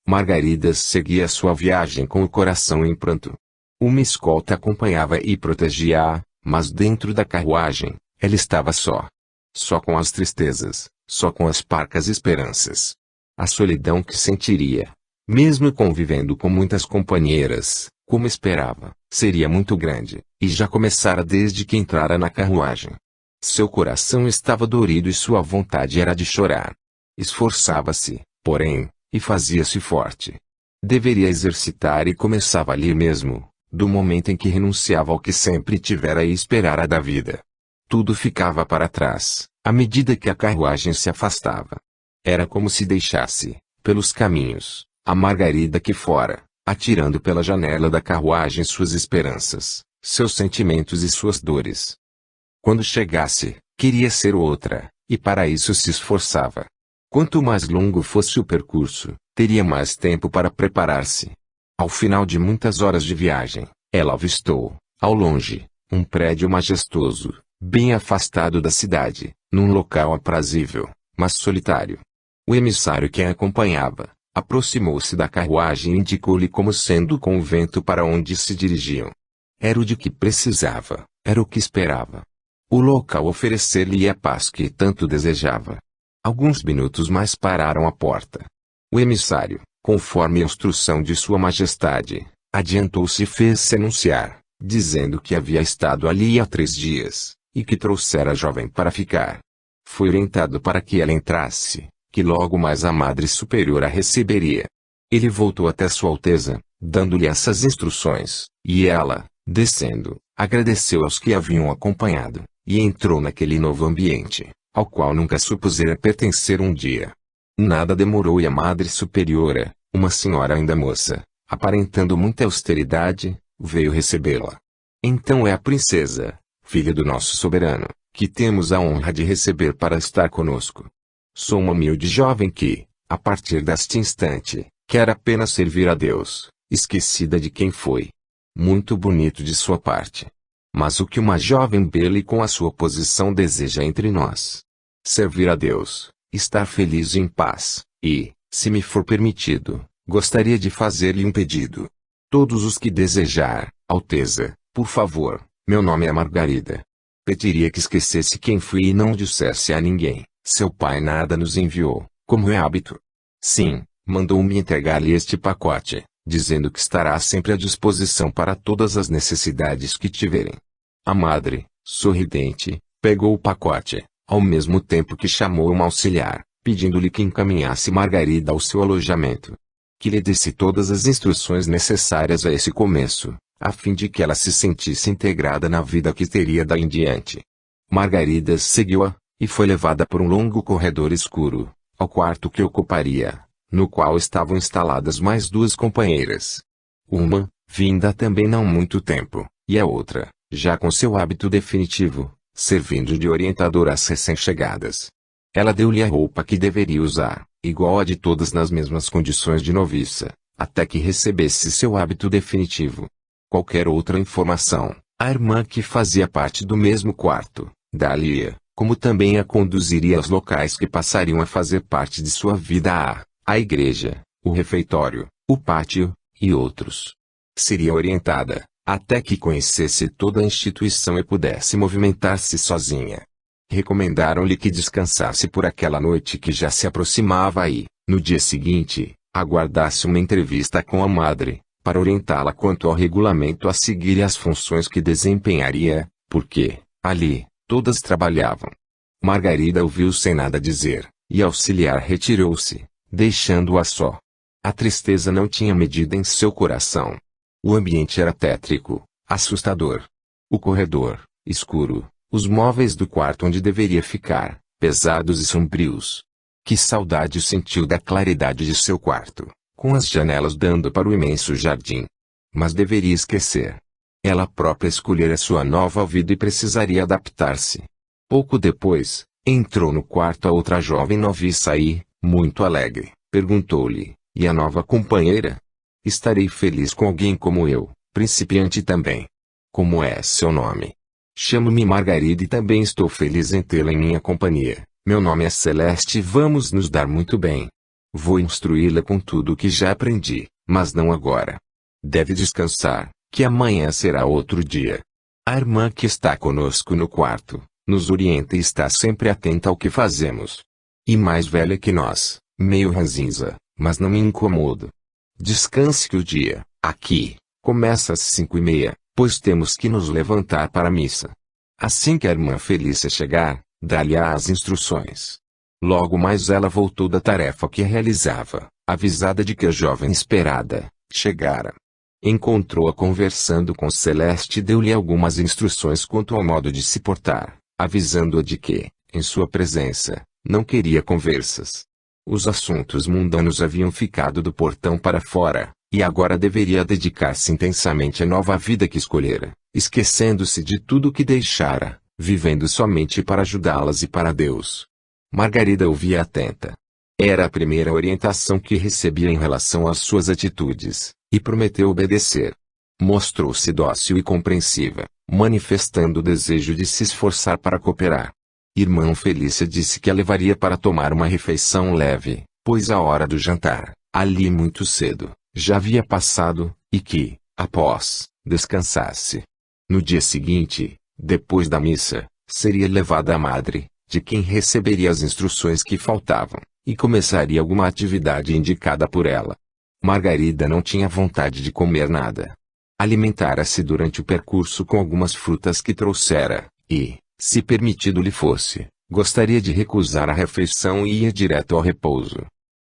Margarida seguia sua viagem com o coração em pranto. Uma escolta acompanhava e protegia-a, mas dentro da carruagem, ela estava só. Só com as tristezas, só com as parcas esperanças. A solidão que sentiria, mesmo convivendo com muitas companheiras, como esperava, seria muito grande, e já começara desde que entrara na carruagem. Seu coração estava dorido e sua vontade era de chorar. Esforçava-se, porém, e fazia-se forte. Deveria exercitar e começava ali mesmo, do momento em que renunciava ao que sempre tivera e esperara da vida. Tudo ficava para trás, à medida que a carruagem se afastava. Era como se deixasse, pelos caminhos, a Margarida que fora, atirando pela janela da carruagem suas esperanças, seus sentimentos e suas dores. Quando chegasse, queria ser outra, e para isso se esforçava. Quanto mais longo fosse o percurso, teria mais tempo para preparar-se. Ao final de muitas horas de viagem, ela avistou, ao longe, um prédio majestoso, bem afastado da cidade, num local aprazível, mas solitário. O emissário que a acompanhava, aproximou-se da carruagem e indicou-lhe como sendo o convento para onde se dirigiam. Era o de que precisava, era o que esperava. O local oferecer-lhe a paz que tanto desejava. Alguns minutos mais pararam à porta. O emissário, conforme a instrução de Sua Majestade, adiantou-se e fez-se anunciar, dizendo que havia estado ali há 3 dias, e que trouxera a jovem para ficar. Foi orientado para que ela entrasse, que logo mais a Madre Superior a receberia. Ele voltou até Sua Alteza, dando-lhe essas instruções, e ela, descendo, agradeceu aos que haviam acompanhado, e entrou naquele novo ambiente, ao qual nunca supusera pertencer um dia. Nada demorou e a Madre Superiora, uma senhora ainda moça, aparentando muita austeridade, veio recebê-la. Então é a princesa, filha do nosso soberano, que temos a honra de receber para estar conosco. Sou uma humilde jovem que, a partir deste instante, quer apenas servir a Deus, esquecida de quem foi. Muito bonito de sua parte. Mas o que uma jovem bela e com a sua posição deseja entre nós? Servir a Deus, estar feliz e em paz, e, se me for permitido, gostaria de fazer-lhe um pedido. Todos os que desejar, Alteza, por favor, meu nome é Margarida. Pediria que esquecesse quem fui e não dissesse a ninguém, seu pai nada nos enviou, como é hábito. Sim, mandou-me entregar-lhe este pacote, dizendo que estará sempre à disposição para todas as necessidades que tiverem. A madre, sorridente, pegou o pacote, ao mesmo tempo que chamou uma auxiliar, pedindo-lhe que encaminhasse Margarida ao seu alojamento. Que lhe desse todas as instruções necessárias a esse começo, a fim de que ela se sentisse integrada na vida que teria daí em diante. Margarida seguiu-a, e foi levada por um longo corredor escuro, ao quarto que ocuparia, no qual estavam instaladas mais 2 companheiras. Uma, vinda também não muito tempo, e a outra, já com seu hábito definitivo, servindo de orientadora às recém-chegadas. Ela deu-lhe a roupa que deveria usar, igual a de todas nas mesmas condições de noviça, até que recebesse seu hábito definitivo. Qualquer outra informação, a irmã que fazia parte do mesmo quarto, dá-lhe-a, como também a conduziria aos locais que passariam a fazer parte de sua vida, a igreja, o refeitório, o pátio, e outros. Seria orientada, até que conhecesse toda a instituição e pudesse movimentar-se sozinha. Recomendaram-lhe que descansasse por aquela noite que já se aproximava e, no dia seguinte, aguardasse uma entrevista com a madre, para orientá-la quanto ao regulamento a seguir e as funções que desempenharia, porque, ali, todas trabalhavam. Margarida ouviu sem nada dizer, e a auxiliar retirou-se, deixando-a só. A tristeza não tinha medida em seu coração. O ambiente era tétrico, assustador. O corredor, escuro, os móveis do quarto onde deveria ficar, pesados e sombrios. Que saudade sentiu da claridade de seu quarto, com as janelas dando para o imenso jardim. Mas deveria esquecer. Ela própria escolhera sua nova vida e precisaria adaptar-se. Pouco depois, entrou no quarto a outra jovem noviça e, muito alegre, perguntou-lhe, e a nova companheira? Estarei feliz com alguém como eu, principiante também. Como é seu nome? Chamo-me Margarida e também estou feliz em tê-la em minha companhia. Meu nome é Celeste e vamos nos dar muito bem. Vou instruí-la com tudo o que já aprendi, mas não agora. Deve descansar, que amanhã será outro dia. A irmã que está conosco no quarto, nos orienta e está sempre atenta ao que fazemos. E mais velha que nós, meio ranzinza, mas não me incomodo. Descanse que o dia, aqui, começa às 5:30, pois temos que nos levantar para a missa. Assim que a irmã Felícia chegar, dá-lhe as instruções. Logo mais ela voltou da tarefa que realizava, avisada de que a jovem esperada chegara. Encontrou-a conversando com Celeste e deu-lhe algumas instruções quanto ao modo de se portar, avisando-a de que, em sua presença, não queria conversas. Os assuntos mundanos haviam ficado do portão para fora, e agora deveria dedicar-se intensamente à nova vida que escolhera, esquecendo-se de tudo o que deixara, vivendo somente para ajudá-las e para Deus. Margarida ouvia atenta. Era a primeira orientação que recebia em relação às suas atitudes, e prometeu obedecer. Mostrou-se dócil e compreensiva, manifestando o desejo de se esforçar para cooperar. Irmã Felícia disse que a levaria para tomar uma refeição leve, pois a hora do jantar, ali muito cedo, já havia passado, e que, após, descansasse. No dia seguinte, depois da missa, seria levada à madre, de quem receberia as instruções que faltavam, e começaria alguma atividade indicada por ela. Margarida não tinha vontade de comer nada. Alimentara-se durante o percurso com algumas frutas que trouxera, e, se permitido lhe fosse, gostaria de recusar a refeição e ia direto ao repouso.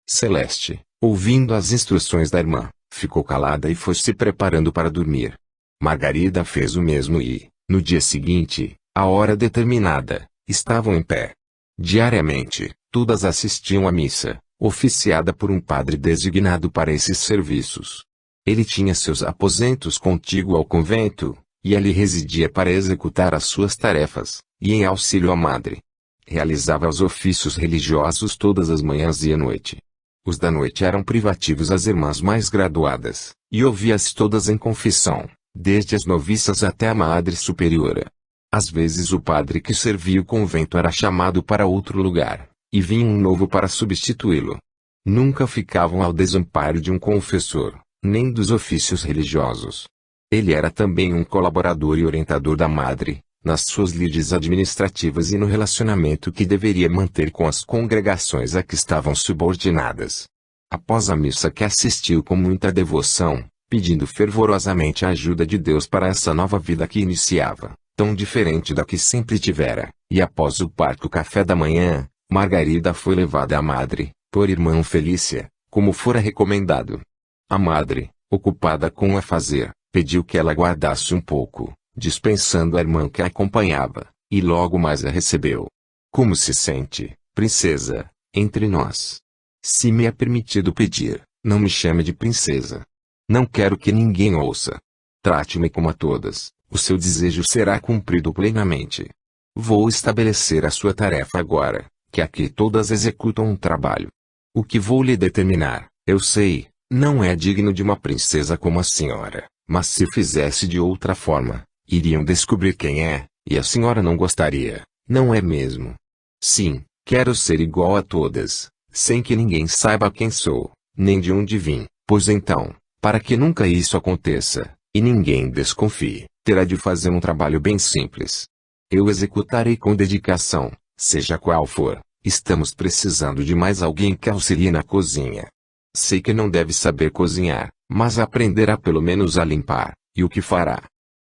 Celeste, ouvindo as instruções da irmã, ficou calada e foi se preparando para dormir. Margarida fez o mesmo e, no dia seguinte, à hora determinada, estavam em pé. Diariamente, todas assistiam à missa, oficiada por um padre designado para esses serviços. Ele tinha seus aposentos contíguo ao convento, e ali residia para executar as suas tarefas, e em auxílio à madre. Realizava os ofícios religiosos todas as manhãs e à noite. Os da noite eram privativos às irmãs mais graduadas, e ouvia-as todas em confissão, desde as noviças até a madre superiora. Às vezes o padre que servia o convento era chamado para outro lugar, e vinha um novo para substituí-lo. Nunca ficavam ao desamparo de um confessor, nem dos ofícios religiosos. Ele era também um colaborador e orientador da madre, nas suas lides administrativas e no relacionamento que deveria manter com as congregações a que estavam subordinadas. Após a missa que assistiu com muita devoção, pedindo fervorosamente a ajuda de Deus para essa nova vida que iniciava, tão diferente da que sempre tivera, e após o parco café da manhã, Margarida foi levada à madre, por irmã Felícia, como fora recomendado. A madre, ocupada com o afazer, pediu que ela guardasse um pouco, dispensando a irmã que a acompanhava, e logo mais a recebeu. Como se sente, princesa, entre nós? Se me é permitido pedir, não me chame de princesa. Não quero que ninguém ouça. Trate-me como a todas, o seu desejo será cumprido plenamente. Vou estabelecer a sua tarefa agora, que aqui todas executam um trabalho. O que vou lhe determinar, eu sei, não é digno de uma princesa como a senhora, mas se fizesse de outra forma, iriam descobrir quem é, e a senhora não gostaria, não é mesmo? Sim, quero ser igual a todas, sem que ninguém saiba quem sou, nem de onde vim, pois então, para que nunca isso aconteça, e ninguém desconfie, terá de fazer um trabalho bem simples. Eu executarei com dedicação, seja qual for, estamos precisando de mais alguém que auxilie na cozinha. Sei que não deve saber cozinhar, mas aprenderá pelo menos a limpar, e o que fará?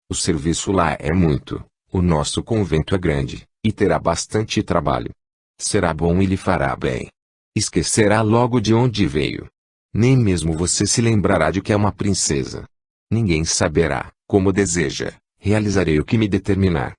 O serviço lá é muito, o nosso convento é grande, e terá bastante trabalho. Será bom e lhe fará bem. Esquecerá logo de onde veio. Nem mesmo você se lembrará de que é uma princesa. Ninguém saberá, como deseja, realizarei o que me determinar.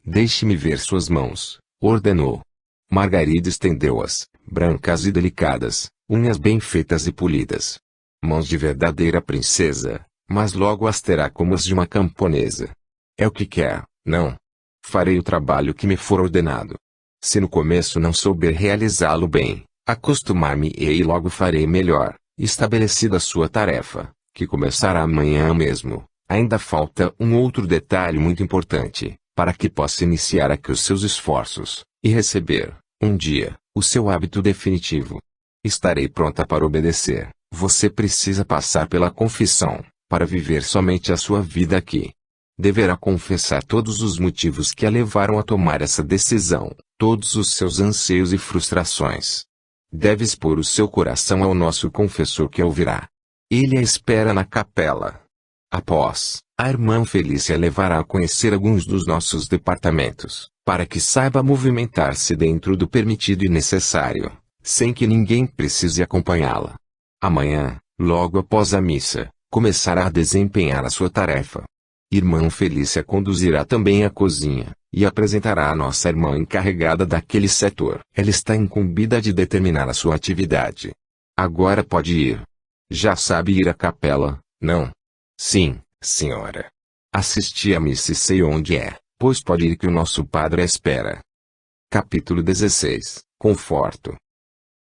Deixe-me ver suas mãos, ordenou. Margarida estendeu-as, brancas e delicadas, unhas bem feitas e polidas. Mãos de verdadeira princesa, mas logo as terá como as de uma camponesa. É o que quer, não? Farei o trabalho que me for ordenado. Se no começo não souber realizá-lo bem, acostumar-me-ei e logo farei melhor, estabelecida a sua tarefa, que começará amanhã mesmo. Ainda falta um outro detalhe muito importante, para que possa iniciar aqui os seus esforços, e receber, um dia, o seu hábito definitivo. Estarei pronta para obedecer. Você precisa passar pela confissão, para viver somente a sua vida aqui. Deverá confessar todos os motivos que a levaram a tomar essa decisão, todos os seus anseios e frustrações. Deve expor o seu coração ao nosso confessor que a ouvirá. Ele a espera na capela. Após, a irmã Felícia levará a conhecer alguns dos nossos departamentos, para que saiba movimentar-se dentro do permitido e necessário, sem que ninguém precise acompanhá-la. Amanhã, logo após a missa, começará a desempenhar a sua tarefa. Irmã Felícia conduzirá também a cozinha, e apresentará a nossa irmã encarregada daquele setor. Ela está incumbida de determinar a sua atividade. Agora pode ir. Já sabe ir à capela, não? Sim, senhora. Assisti à missa e sei onde é, pois pode ir que o nosso padre a espera. Capítulo 16. Conforto.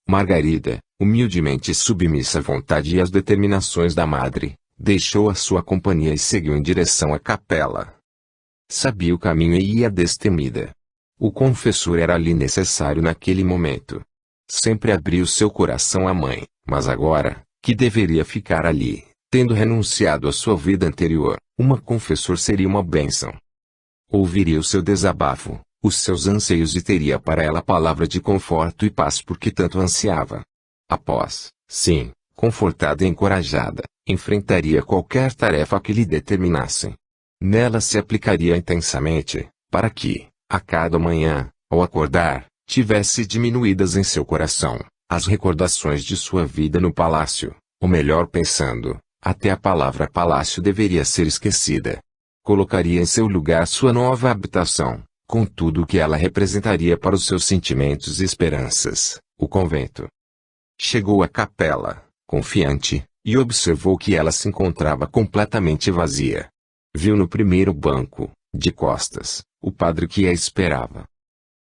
Margarida, humildemente submissa à vontade e às determinações da madre, deixou a sua companhia e seguiu em direção à capela. Sabia o caminho e ia destemida. O confessor era ali necessário naquele momento. Sempre abriu seu coração à mãe, mas agora, que deveria ficar ali, tendo renunciado à sua vida anterior, uma confessor seria uma bênção. Ouviria o seu desabafo, os seus anseios e teria para ela palavra de conforto e paz porque tanto ansiava. Após, sim, confortada e encorajada, enfrentaria qualquer tarefa que lhe determinassem. Nela se aplicaria intensamente, para que, a cada manhã, ao acordar, tivesse diminuídas em seu coração as recordações de sua vida no palácio, ou melhor pensando, até a palavra palácio deveria ser esquecida. Colocaria em seu lugar sua nova habitação, com tudo o que ela representaria para os seus sentimentos e esperanças, o convento. Chegou à capela, confiante, e observou que ela se encontrava completamente vazia. Viu no primeiro banco, de costas, o padre que a esperava.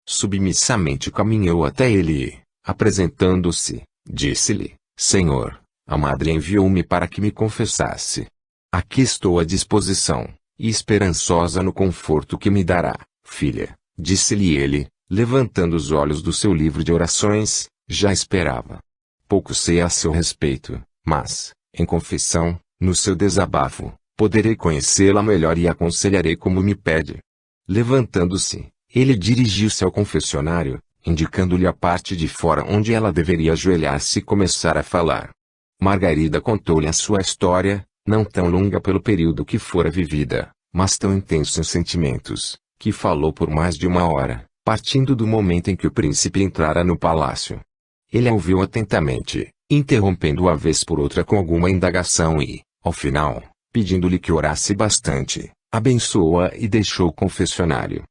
Submissamente caminhou até ele e, apresentando-se, disse-lhe: Senhor, a madre enviou-me para que me confessasse. Aqui estou à disposição, e esperançosa no conforto que me dará, filha, disse-lhe ele, levantando os olhos do seu livro de orações. Já esperava. Pouco sei a seu respeito, mas, em confissão, no seu desabafo, poderei conhecê-la melhor e aconselharei como me pede. Levantando-se, ele dirigiu-se ao confessionário, indicando-lhe a parte de fora onde ela deveria ajoelhar-se e começar a falar. Margarida contou-lhe a sua história, não tão longa pelo período que fora vivida, mas tão intenso em sentimentos, que falou por mais de 1 hora, partindo do momento em que o príncipe entrara no palácio. Ele a ouviu atentamente, interrompendo-a vez por outra com alguma indagação e, ao final, pedindo-lhe que orasse bastante, abençoou-a e deixou o confessionário.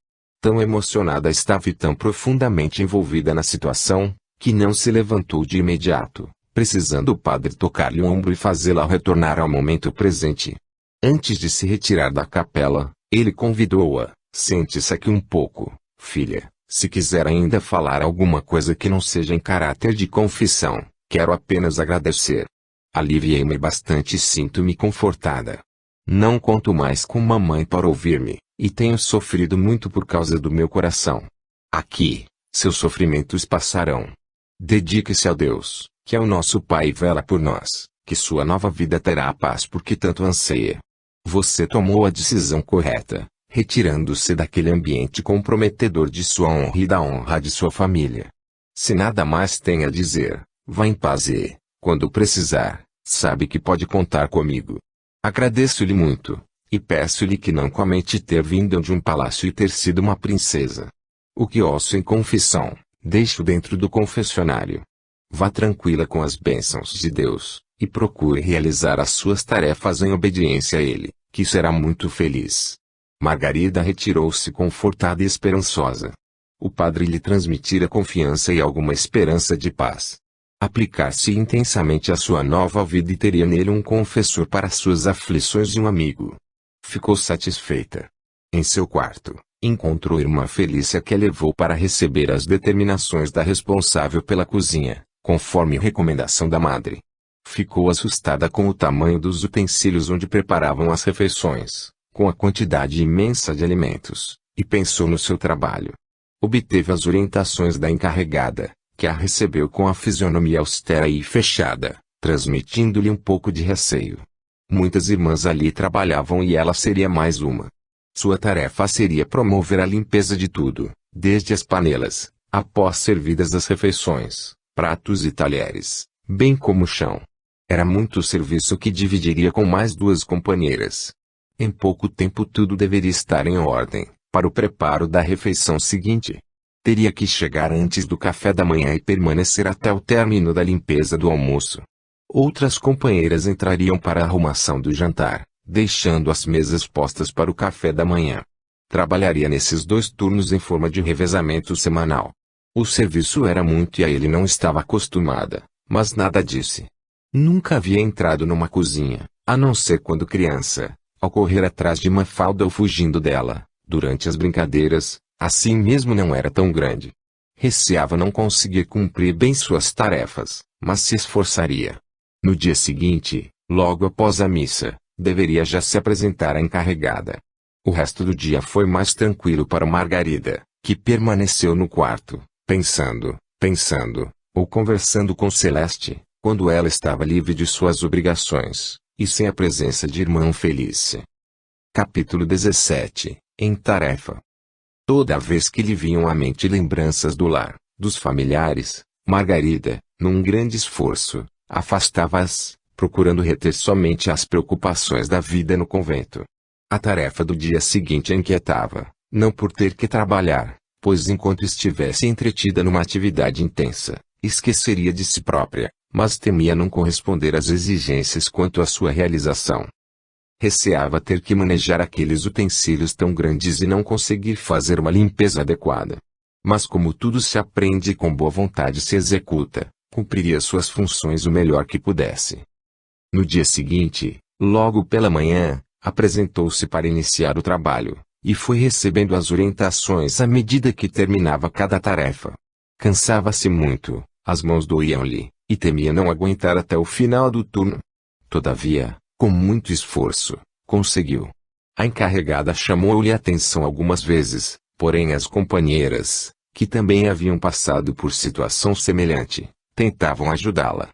Tão emocionada estava e tão profundamente envolvida na situação, que não se levantou de imediato, precisando o padre tocar-lhe o ombro e fazê-la retornar ao momento presente. Antes de se retirar da capela, ele convidou-a: sente-se aqui um pouco, filha, se quiser ainda falar alguma coisa que não seja em caráter de confissão, quero apenas agradecer. Aliviei-me bastante e sinto-me confortada. Não conto mais com mamãe para ouvir-me, e tenho sofrido muito por causa do meu coração. Aqui, seus sofrimentos passarão. Dedique-se a Deus, que é o nosso Pai e vela por nós, que sua nova vida terá a paz porque tanto anseia. Você tomou a decisão correta, retirando-se daquele ambiente comprometedor de sua honra e da honra de sua família. Se nada mais tem a dizer, vá em paz e, quando precisar, sabe que pode contar comigo. Agradeço-lhe muito, e peço-lhe que não comente ter vindo de um palácio e ter sido uma princesa. O que ouço em confissão, deixo dentro do confessionário. Vá tranquila com as bênçãos de Deus, e procure realizar as suas tarefas em obediência a Ele, que será muito feliz. Margarida retirou-se confortada e esperançosa. O padre lhe transmitira confiança e alguma esperança de paz. Aplicar-se intensamente à sua nova vida e teria nele um confessor para suas aflições e um amigo. Ficou satisfeita. Em seu quarto, encontrou irmã Felícia que a levou para receber as determinações da responsável pela cozinha, conforme recomendação da madre. Ficou assustada com o tamanho dos utensílios onde preparavam as refeições, com a quantidade imensa de alimentos, e pensou no seu trabalho. Obteve as orientações da encarregada, que a recebeu com a fisionomia austera e fechada, transmitindo-lhe um pouco de receio. Muitas irmãs ali trabalhavam e ela seria mais uma. Sua tarefa seria promover a limpeza de tudo, desde as panelas, após servidas as refeições, pratos e talheres, bem como o chão. Era muito serviço que dividiria com mais 2 companheiras. Em pouco tempo tudo deveria estar em ordem, para o preparo da refeição seguinte. Teria que chegar antes do café da manhã e permanecer até o término da limpeza do almoço. Outras companheiras entrariam para a arrumação do jantar, deixando as mesas postas para o café da manhã. Trabalharia nesses 2 turnos em forma de revezamento semanal. O serviço era muito e a ele não estava acostumada, mas nada disse. Nunca havia entrado numa cozinha, a não ser quando criança, ao correr atrás de Mafalda ou fugindo dela, durante as brincadeiras. Assim mesmo não era tão grande. Receava não conseguir cumprir bem suas tarefas, mas se esforçaria. No dia seguinte, logo após a missa, deveria já se apresentar a encarregada. O resto do dia foi mais tranquilo para Margarida, que permaneceu no quarto, pensando, ou conversando com Celeste, quando ela estava livre de suas obrigações, e sem a presença de irmã Felícia. Capítulo 17 Em tarefa. Toda vez que lhe vinham à mente lembranças do lar, dos familiares, Margarida, num grande esforço, afastava-as, procurando reter somente as preocupações da vida no convento. A tarefa do dia seguinte a inquietava, não por ter que trabalhar, pois enquanto estivesse entretida numa atividade intensa, esqueceria de si própria, mas temia não corresponder às exigências quanto à sua realização. Receava ter que manejar aqueles utensílios tão grandes e não conseguir fazer uma limpeza adequada. Mas como tudo se aprende e com boa vontade se executa, cumpriria suas funções o melhor que pudesse. No dia seguinte, logo pela manhã, apresentou-se para iniciar o trabalho, e foi recebendo as orientações à medida que terminava cada tarefa. Cansava-se muito, as mãos doíam-lhe, e temia não aguentar até o final do turno. Todavia, com muito esforço, conseguiu. A encarregada chamou-lhe a atenção algumas vezes, porém as companheiras, que também haviam passado por situação semelhante, tentavam ajudá-la.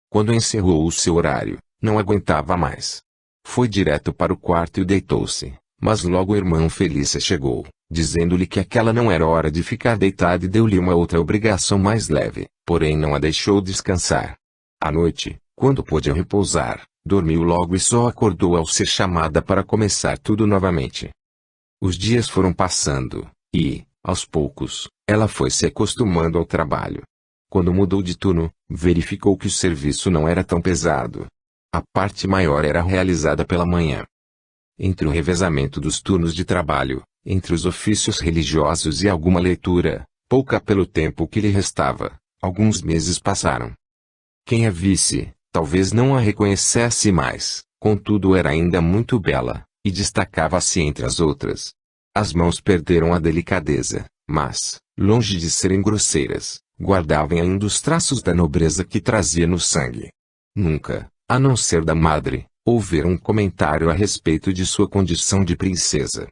Quando encerrou o seu horário, não aguentava mais. Foi direto para o quarto e deitou-se, mas logo o irmão Felícia chegou, dizendo-lhe que aquela não era hora de ficar deitada e deu-lhe uma outra obrigação mais leve, porém não a deixou descansar. À noite, quando pôde repousar, dormiu logo e só acordou ao ser chamada para começar tudo novamente. Os dias foram passando, e, aos poucos, ela foi se acostumando ao trabalho. Quando mudou de turno, verificou que o serviço não era tão pesado. A parte maior era realizada pela manhã. Entre o revezamento dos turnos de trabalho, entre os ofícios religiosos e alguma leitura, pouca pelo tempo que lhe restava, alguns meses passaram. Quem a visse, talvez não a reconhecesse mais, contudo era ainda muito bela, e destacava-se entre as outras. As mãos perderam a delicadeza, mas, longe de serem grosseiras, guardavam ainda os traços da nobreza que trazia no sangue. Nunca, a não ser da madre, ouviram um comentário a respeito de sua condição de princesa.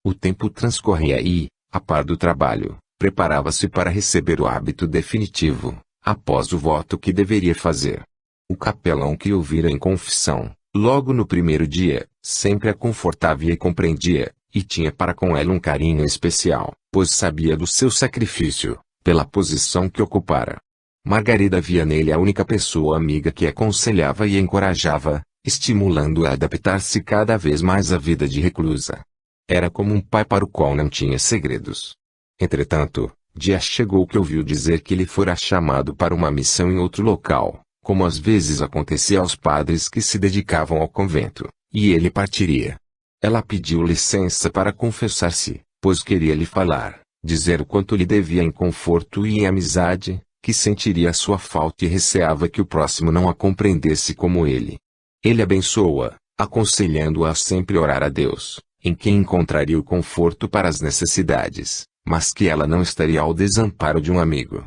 O tempo transcorria e, a par do trabalho, preparava-se para receber o hábito definitivo, após o voto que deveria fazer. O capelão que ouvira em confissão, logo no primeiro dia, sempre a confortava e compreendia, e tinha para com ela um carinho especial, pois sabia do seu sacrifício, pela posição que ocupara. Margarida via nele a única pessoa amiga que aconselhava e encorajava, estimulando-a a adaptar-se cada vez mais à vida de reclusa. Era como um pai para o qual não tinha segredos. Entretanto, dia chegou que ouviu dizer que lhe fora chamado para uma missão em outro local, como às vezes acontecia aos padres que se dedicavam ao convento, e ele partiria. Ela pediu licença para confessar-se, pois queria lhe falar, dizer o quanto lhe devia em conforto e em amizade, que sentiria a sua falta e receava que o próximo não a compreendesse como ele. Ele abençoou-a, aconselhando-a a sempre orar a Deus, em quem encontraria o conforto para as necessidades, mas que ela não estaria ao desamparo de um amigo.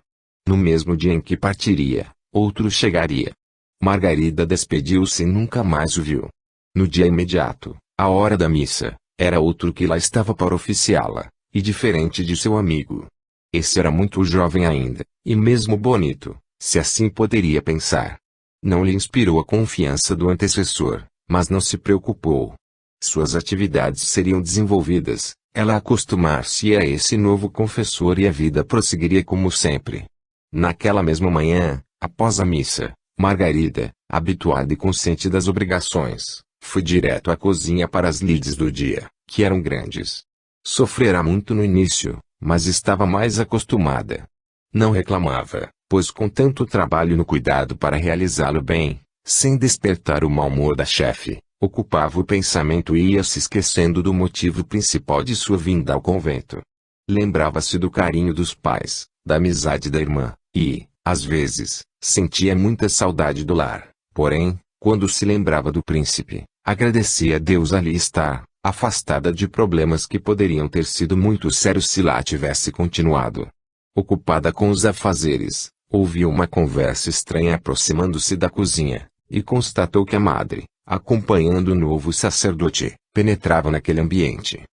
No mesmo dia em que partiria, outro chegaria. Margarida despediu-se e nunca mais o viu. No dia imediato, à hora da missa, era outro que lá estava para oficiá-la, e diferente de seu amigo. Esse era muito jovem ainda, e mesmo bonito, se assim poderia pensar. Não lhe inspirou a confiança do antecessor, mas não se preocupou. Suas atividades seriam desenvolvidas, ela acostumar-se a esse novo confessor e a vida prosseguiria como sempre. Naquela mesma manhã, após a missa, Margarida, habituada e consciente das obrigações, foi direto à cozinha para as lides do dia, que eram grandes. Sofrera muito no início, mas estava mais acostumada. Não reclamava, pois com tanto trabalho no cuidado para realizá-lo bem, sem despertar o mau humor da chefe, ocupava o pensamento e ia se esquecendo do motivo principal de sua vinda ao convento. Lembrava-se do carinho dos pais, da amizade da irmã, e, às vezes, sentia muita saudade do lar. Porém, quando se lembrava do príncipe, agradecia a Deus ali estar, afastada de problemas que poderiam ter sido muito sérios se lá tivesse continuado. Ocupada com os afazeres, ouviu uma conversa estranha aproximando-se da cozinha, e constatou que a madre, acompanhando o novo sacerdote, penetrava naquele ambiente.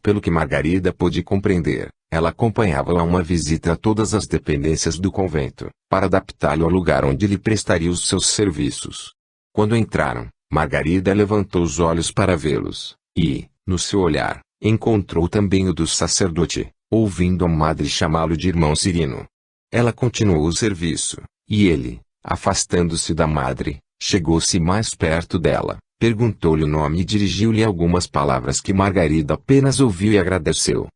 Pelo que Margarida pôde compreender, ela acompanhava-o a uma visita a todas as dependências do convento, para adaptá-lo ao lugar onde lhe prestaria os seus serviços. Quando entraram, Margarida levantou os olhos para vê-los, e, no seu olhar, Encontrou também o do sacerdote, ouvindo a madre chamá-lo de irmão Cirino. Ela continuou o serviço, e ele, afastando-se da madre, chegou-se mais perto dela, perguntou-lhe o nome e dirigiu-lhe algumas palavras que Margarida apenas ouviu e agradeceu.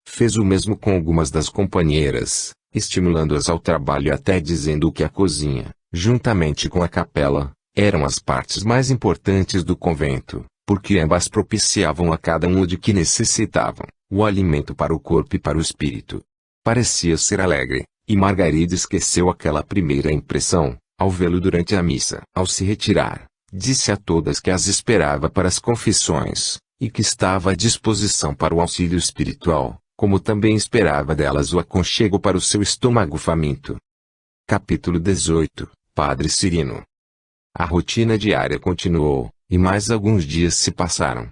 Fez o mesmo com algumas das companheiras, estimulando-as ao trabalho e até dizendo que a cozinha, juntamente com a capela, eram as partes mais importantes do convento, porque ambas propiciavam a cada um o de que necessitavam, o alimento para o corpo e para o espírito. Parecia ser alegre, e Margarida esqueceu aquela primeira impressão, ao vê-lo durante a missa. Ao se retirar, disse a todas que as esperava para as confissões, e que estava à disposição para o auxílio espiritual, como também esperava delas o aconchego para o seu estômago faminto. Capítulo 18 Padre Cirino. A rotina diária continuou, e mais alguns dias se passaram.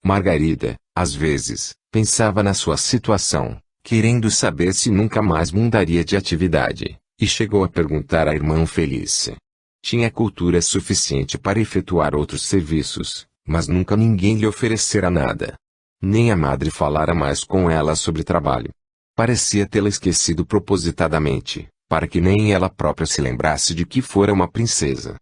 Margarida, às vezes, pensava na sua situação, querendo saber se nunca mais mudaria de atividade, e chegou a perguntar à irmã Felice. Tinha cultura suficiente para efetuar outros serviços, mas nunca ninguém lhe oferecera nada. Nem a madre falara mais com ela sobre trabalho. Parecia tê-la esquecido propositadamente, para que nem ela própria se lembrasse de que fora uma princesa.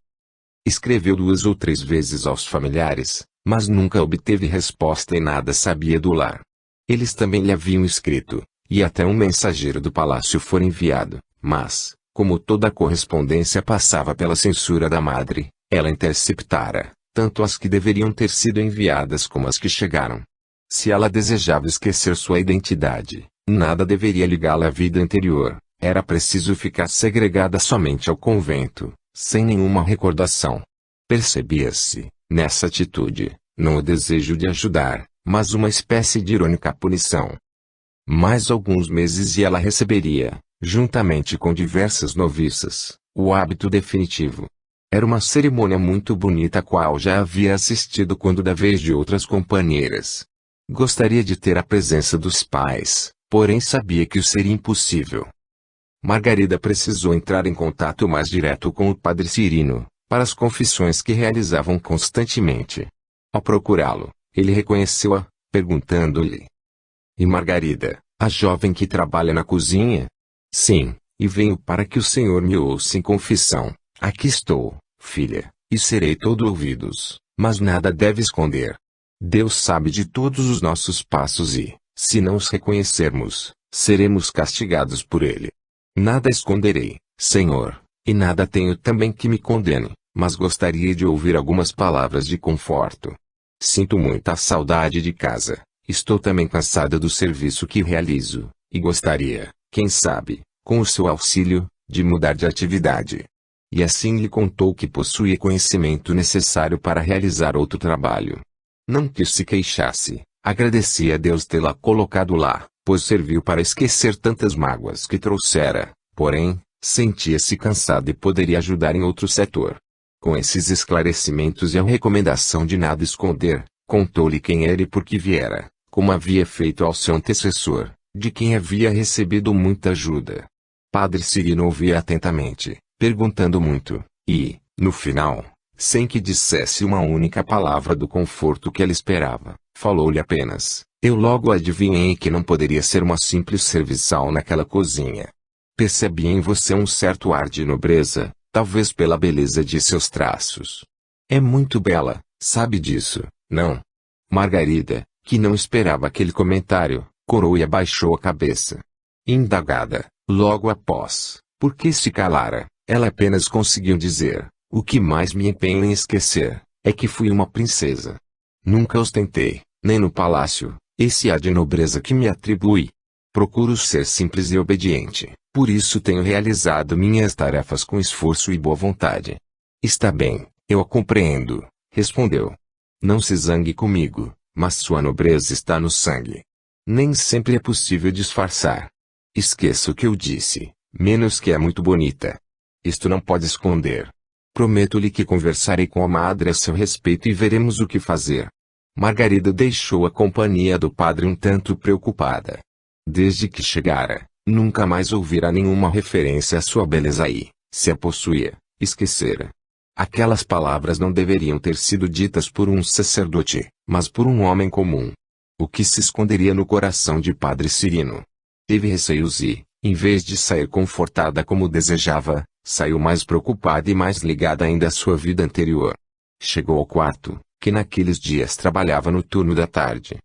Escreveu 2 ou 3 vezes aos familiares, mas nunca obteve resposta e nada sabia do lar. Eles também lhe haviam escrito, e até um mensageiro do palácio fora enviado, mas, como toda a correspondência passava pela censura da madre, ela interceptara, tanto as que deveriam ter sido enviadas como as que chegaram. Se ela desejava esquecer sua identidade, nada deveria ligá-la à vida anterior, era preciso ficar segregada somente ao convento, sem nenhuma recordação. Percebia-se, nessa atitude, não o desejo de ajudar, mas uma espécie de irônica punição. Mais alguns meses e ela receberia, juntamente com diversas noviças, o hábito definitivo. Era uma cerimônia muito bonita a qual já havia assistido quando da vez de outras companheiras. Gostaria de ter a presença dos pais, porém sabia que isso seria impossível. Margarida precisou entrar em contato mais direto com o padre Cirino, para as confissões que realizavam constantemente. Ao procurá-lo, ele reconheceu-a, perguntando-lhe: "E Margarida, a jovem que trabalha na cozinha?" "Sim, e venho para que o senhor me ouça em confissão. Aqui estou, filha, e serei todo ouvidos, mas nada deve esconder. Deus sabe de todos os nossos passos e, se não os reconhecermos, seremos castigados por ele. Nada esconderei, Senhor, e nada tenho também que me condene, mas gostaria de ouvir algumas palavras de conforto. Sinto muita saudade de casa, estou também cansada do serviço que realizo, e gostaria, quem sabe, com o seu auxílio, de mudar de atividade." E assim lhe contou que possuía conhecimento necessário para realizar outro trabalho. Não que se queixasse, agradecia a Deus tê-la colocado lá, pois serviu para esquecer tantas mágoas que trouxera, porém, sentia-se cansada e poderia ajudar em outro setor. Com esses esclarecimentos e a recomendação de nada esconder, contou-lhe quem era e por que viera, como havia feito ao seu antecessor, de quem havia recebido muita ajuda. Padre Cirino ouvia atentamente, perguntando muito, e, no final, sem que dissesse uma única palavra do conforto que ela esperava, falou-lhe apenas: "Eu logo adivinhei que não poderia ser uma simples serviçal naquela cozinha. Percebi em você um certo ar de nobreza, talvez pela beleza de seus traços. É muito bela, sabe disso, não?" Margarida, que não esperava aquele comentário, corou e abaixou a cabeça. Indagada, logo após, por que se calara, ela apenas conseguiu dizer: "O que mais me empenho em esquecer, é que fui uma princesa. Nunca ostentei, nem no palácio, esse ar de nobreza que me atribui. Procuro ser simples e obediente, por isso tenho realizado minhas tarefas com esforço e boa vontade." "Está bem, eu a compreendo", respondeu. "Não se zangue comigo, mas sua nobreza está no sangue. Nem sempre é possível disfarçar. Esqueça o que eu disse, menos que é muito bonita. Isto não pode esconder. Prometo-lhe que conversarei com a madre a seu respeito e veremos o que fazer." Margarida deixou a companhia do padre um tanto preocupada. Desde que chegara, nunca mais ouvira nenhuma referência à sua beleza e, se a possuía, esquecera. Aquelas palavras não deveriam ter sido ditas por um sacerdote, mas por um homem comum. O que se esconderia no coração de Padre Cirino? Teve receios e, em vez de sair confortada como desejava, saiu mais preocupada e mais ligada ainda à sua vida anterior. Chegou ao quarto, que naqueles dias trabalhava no turno da tarde,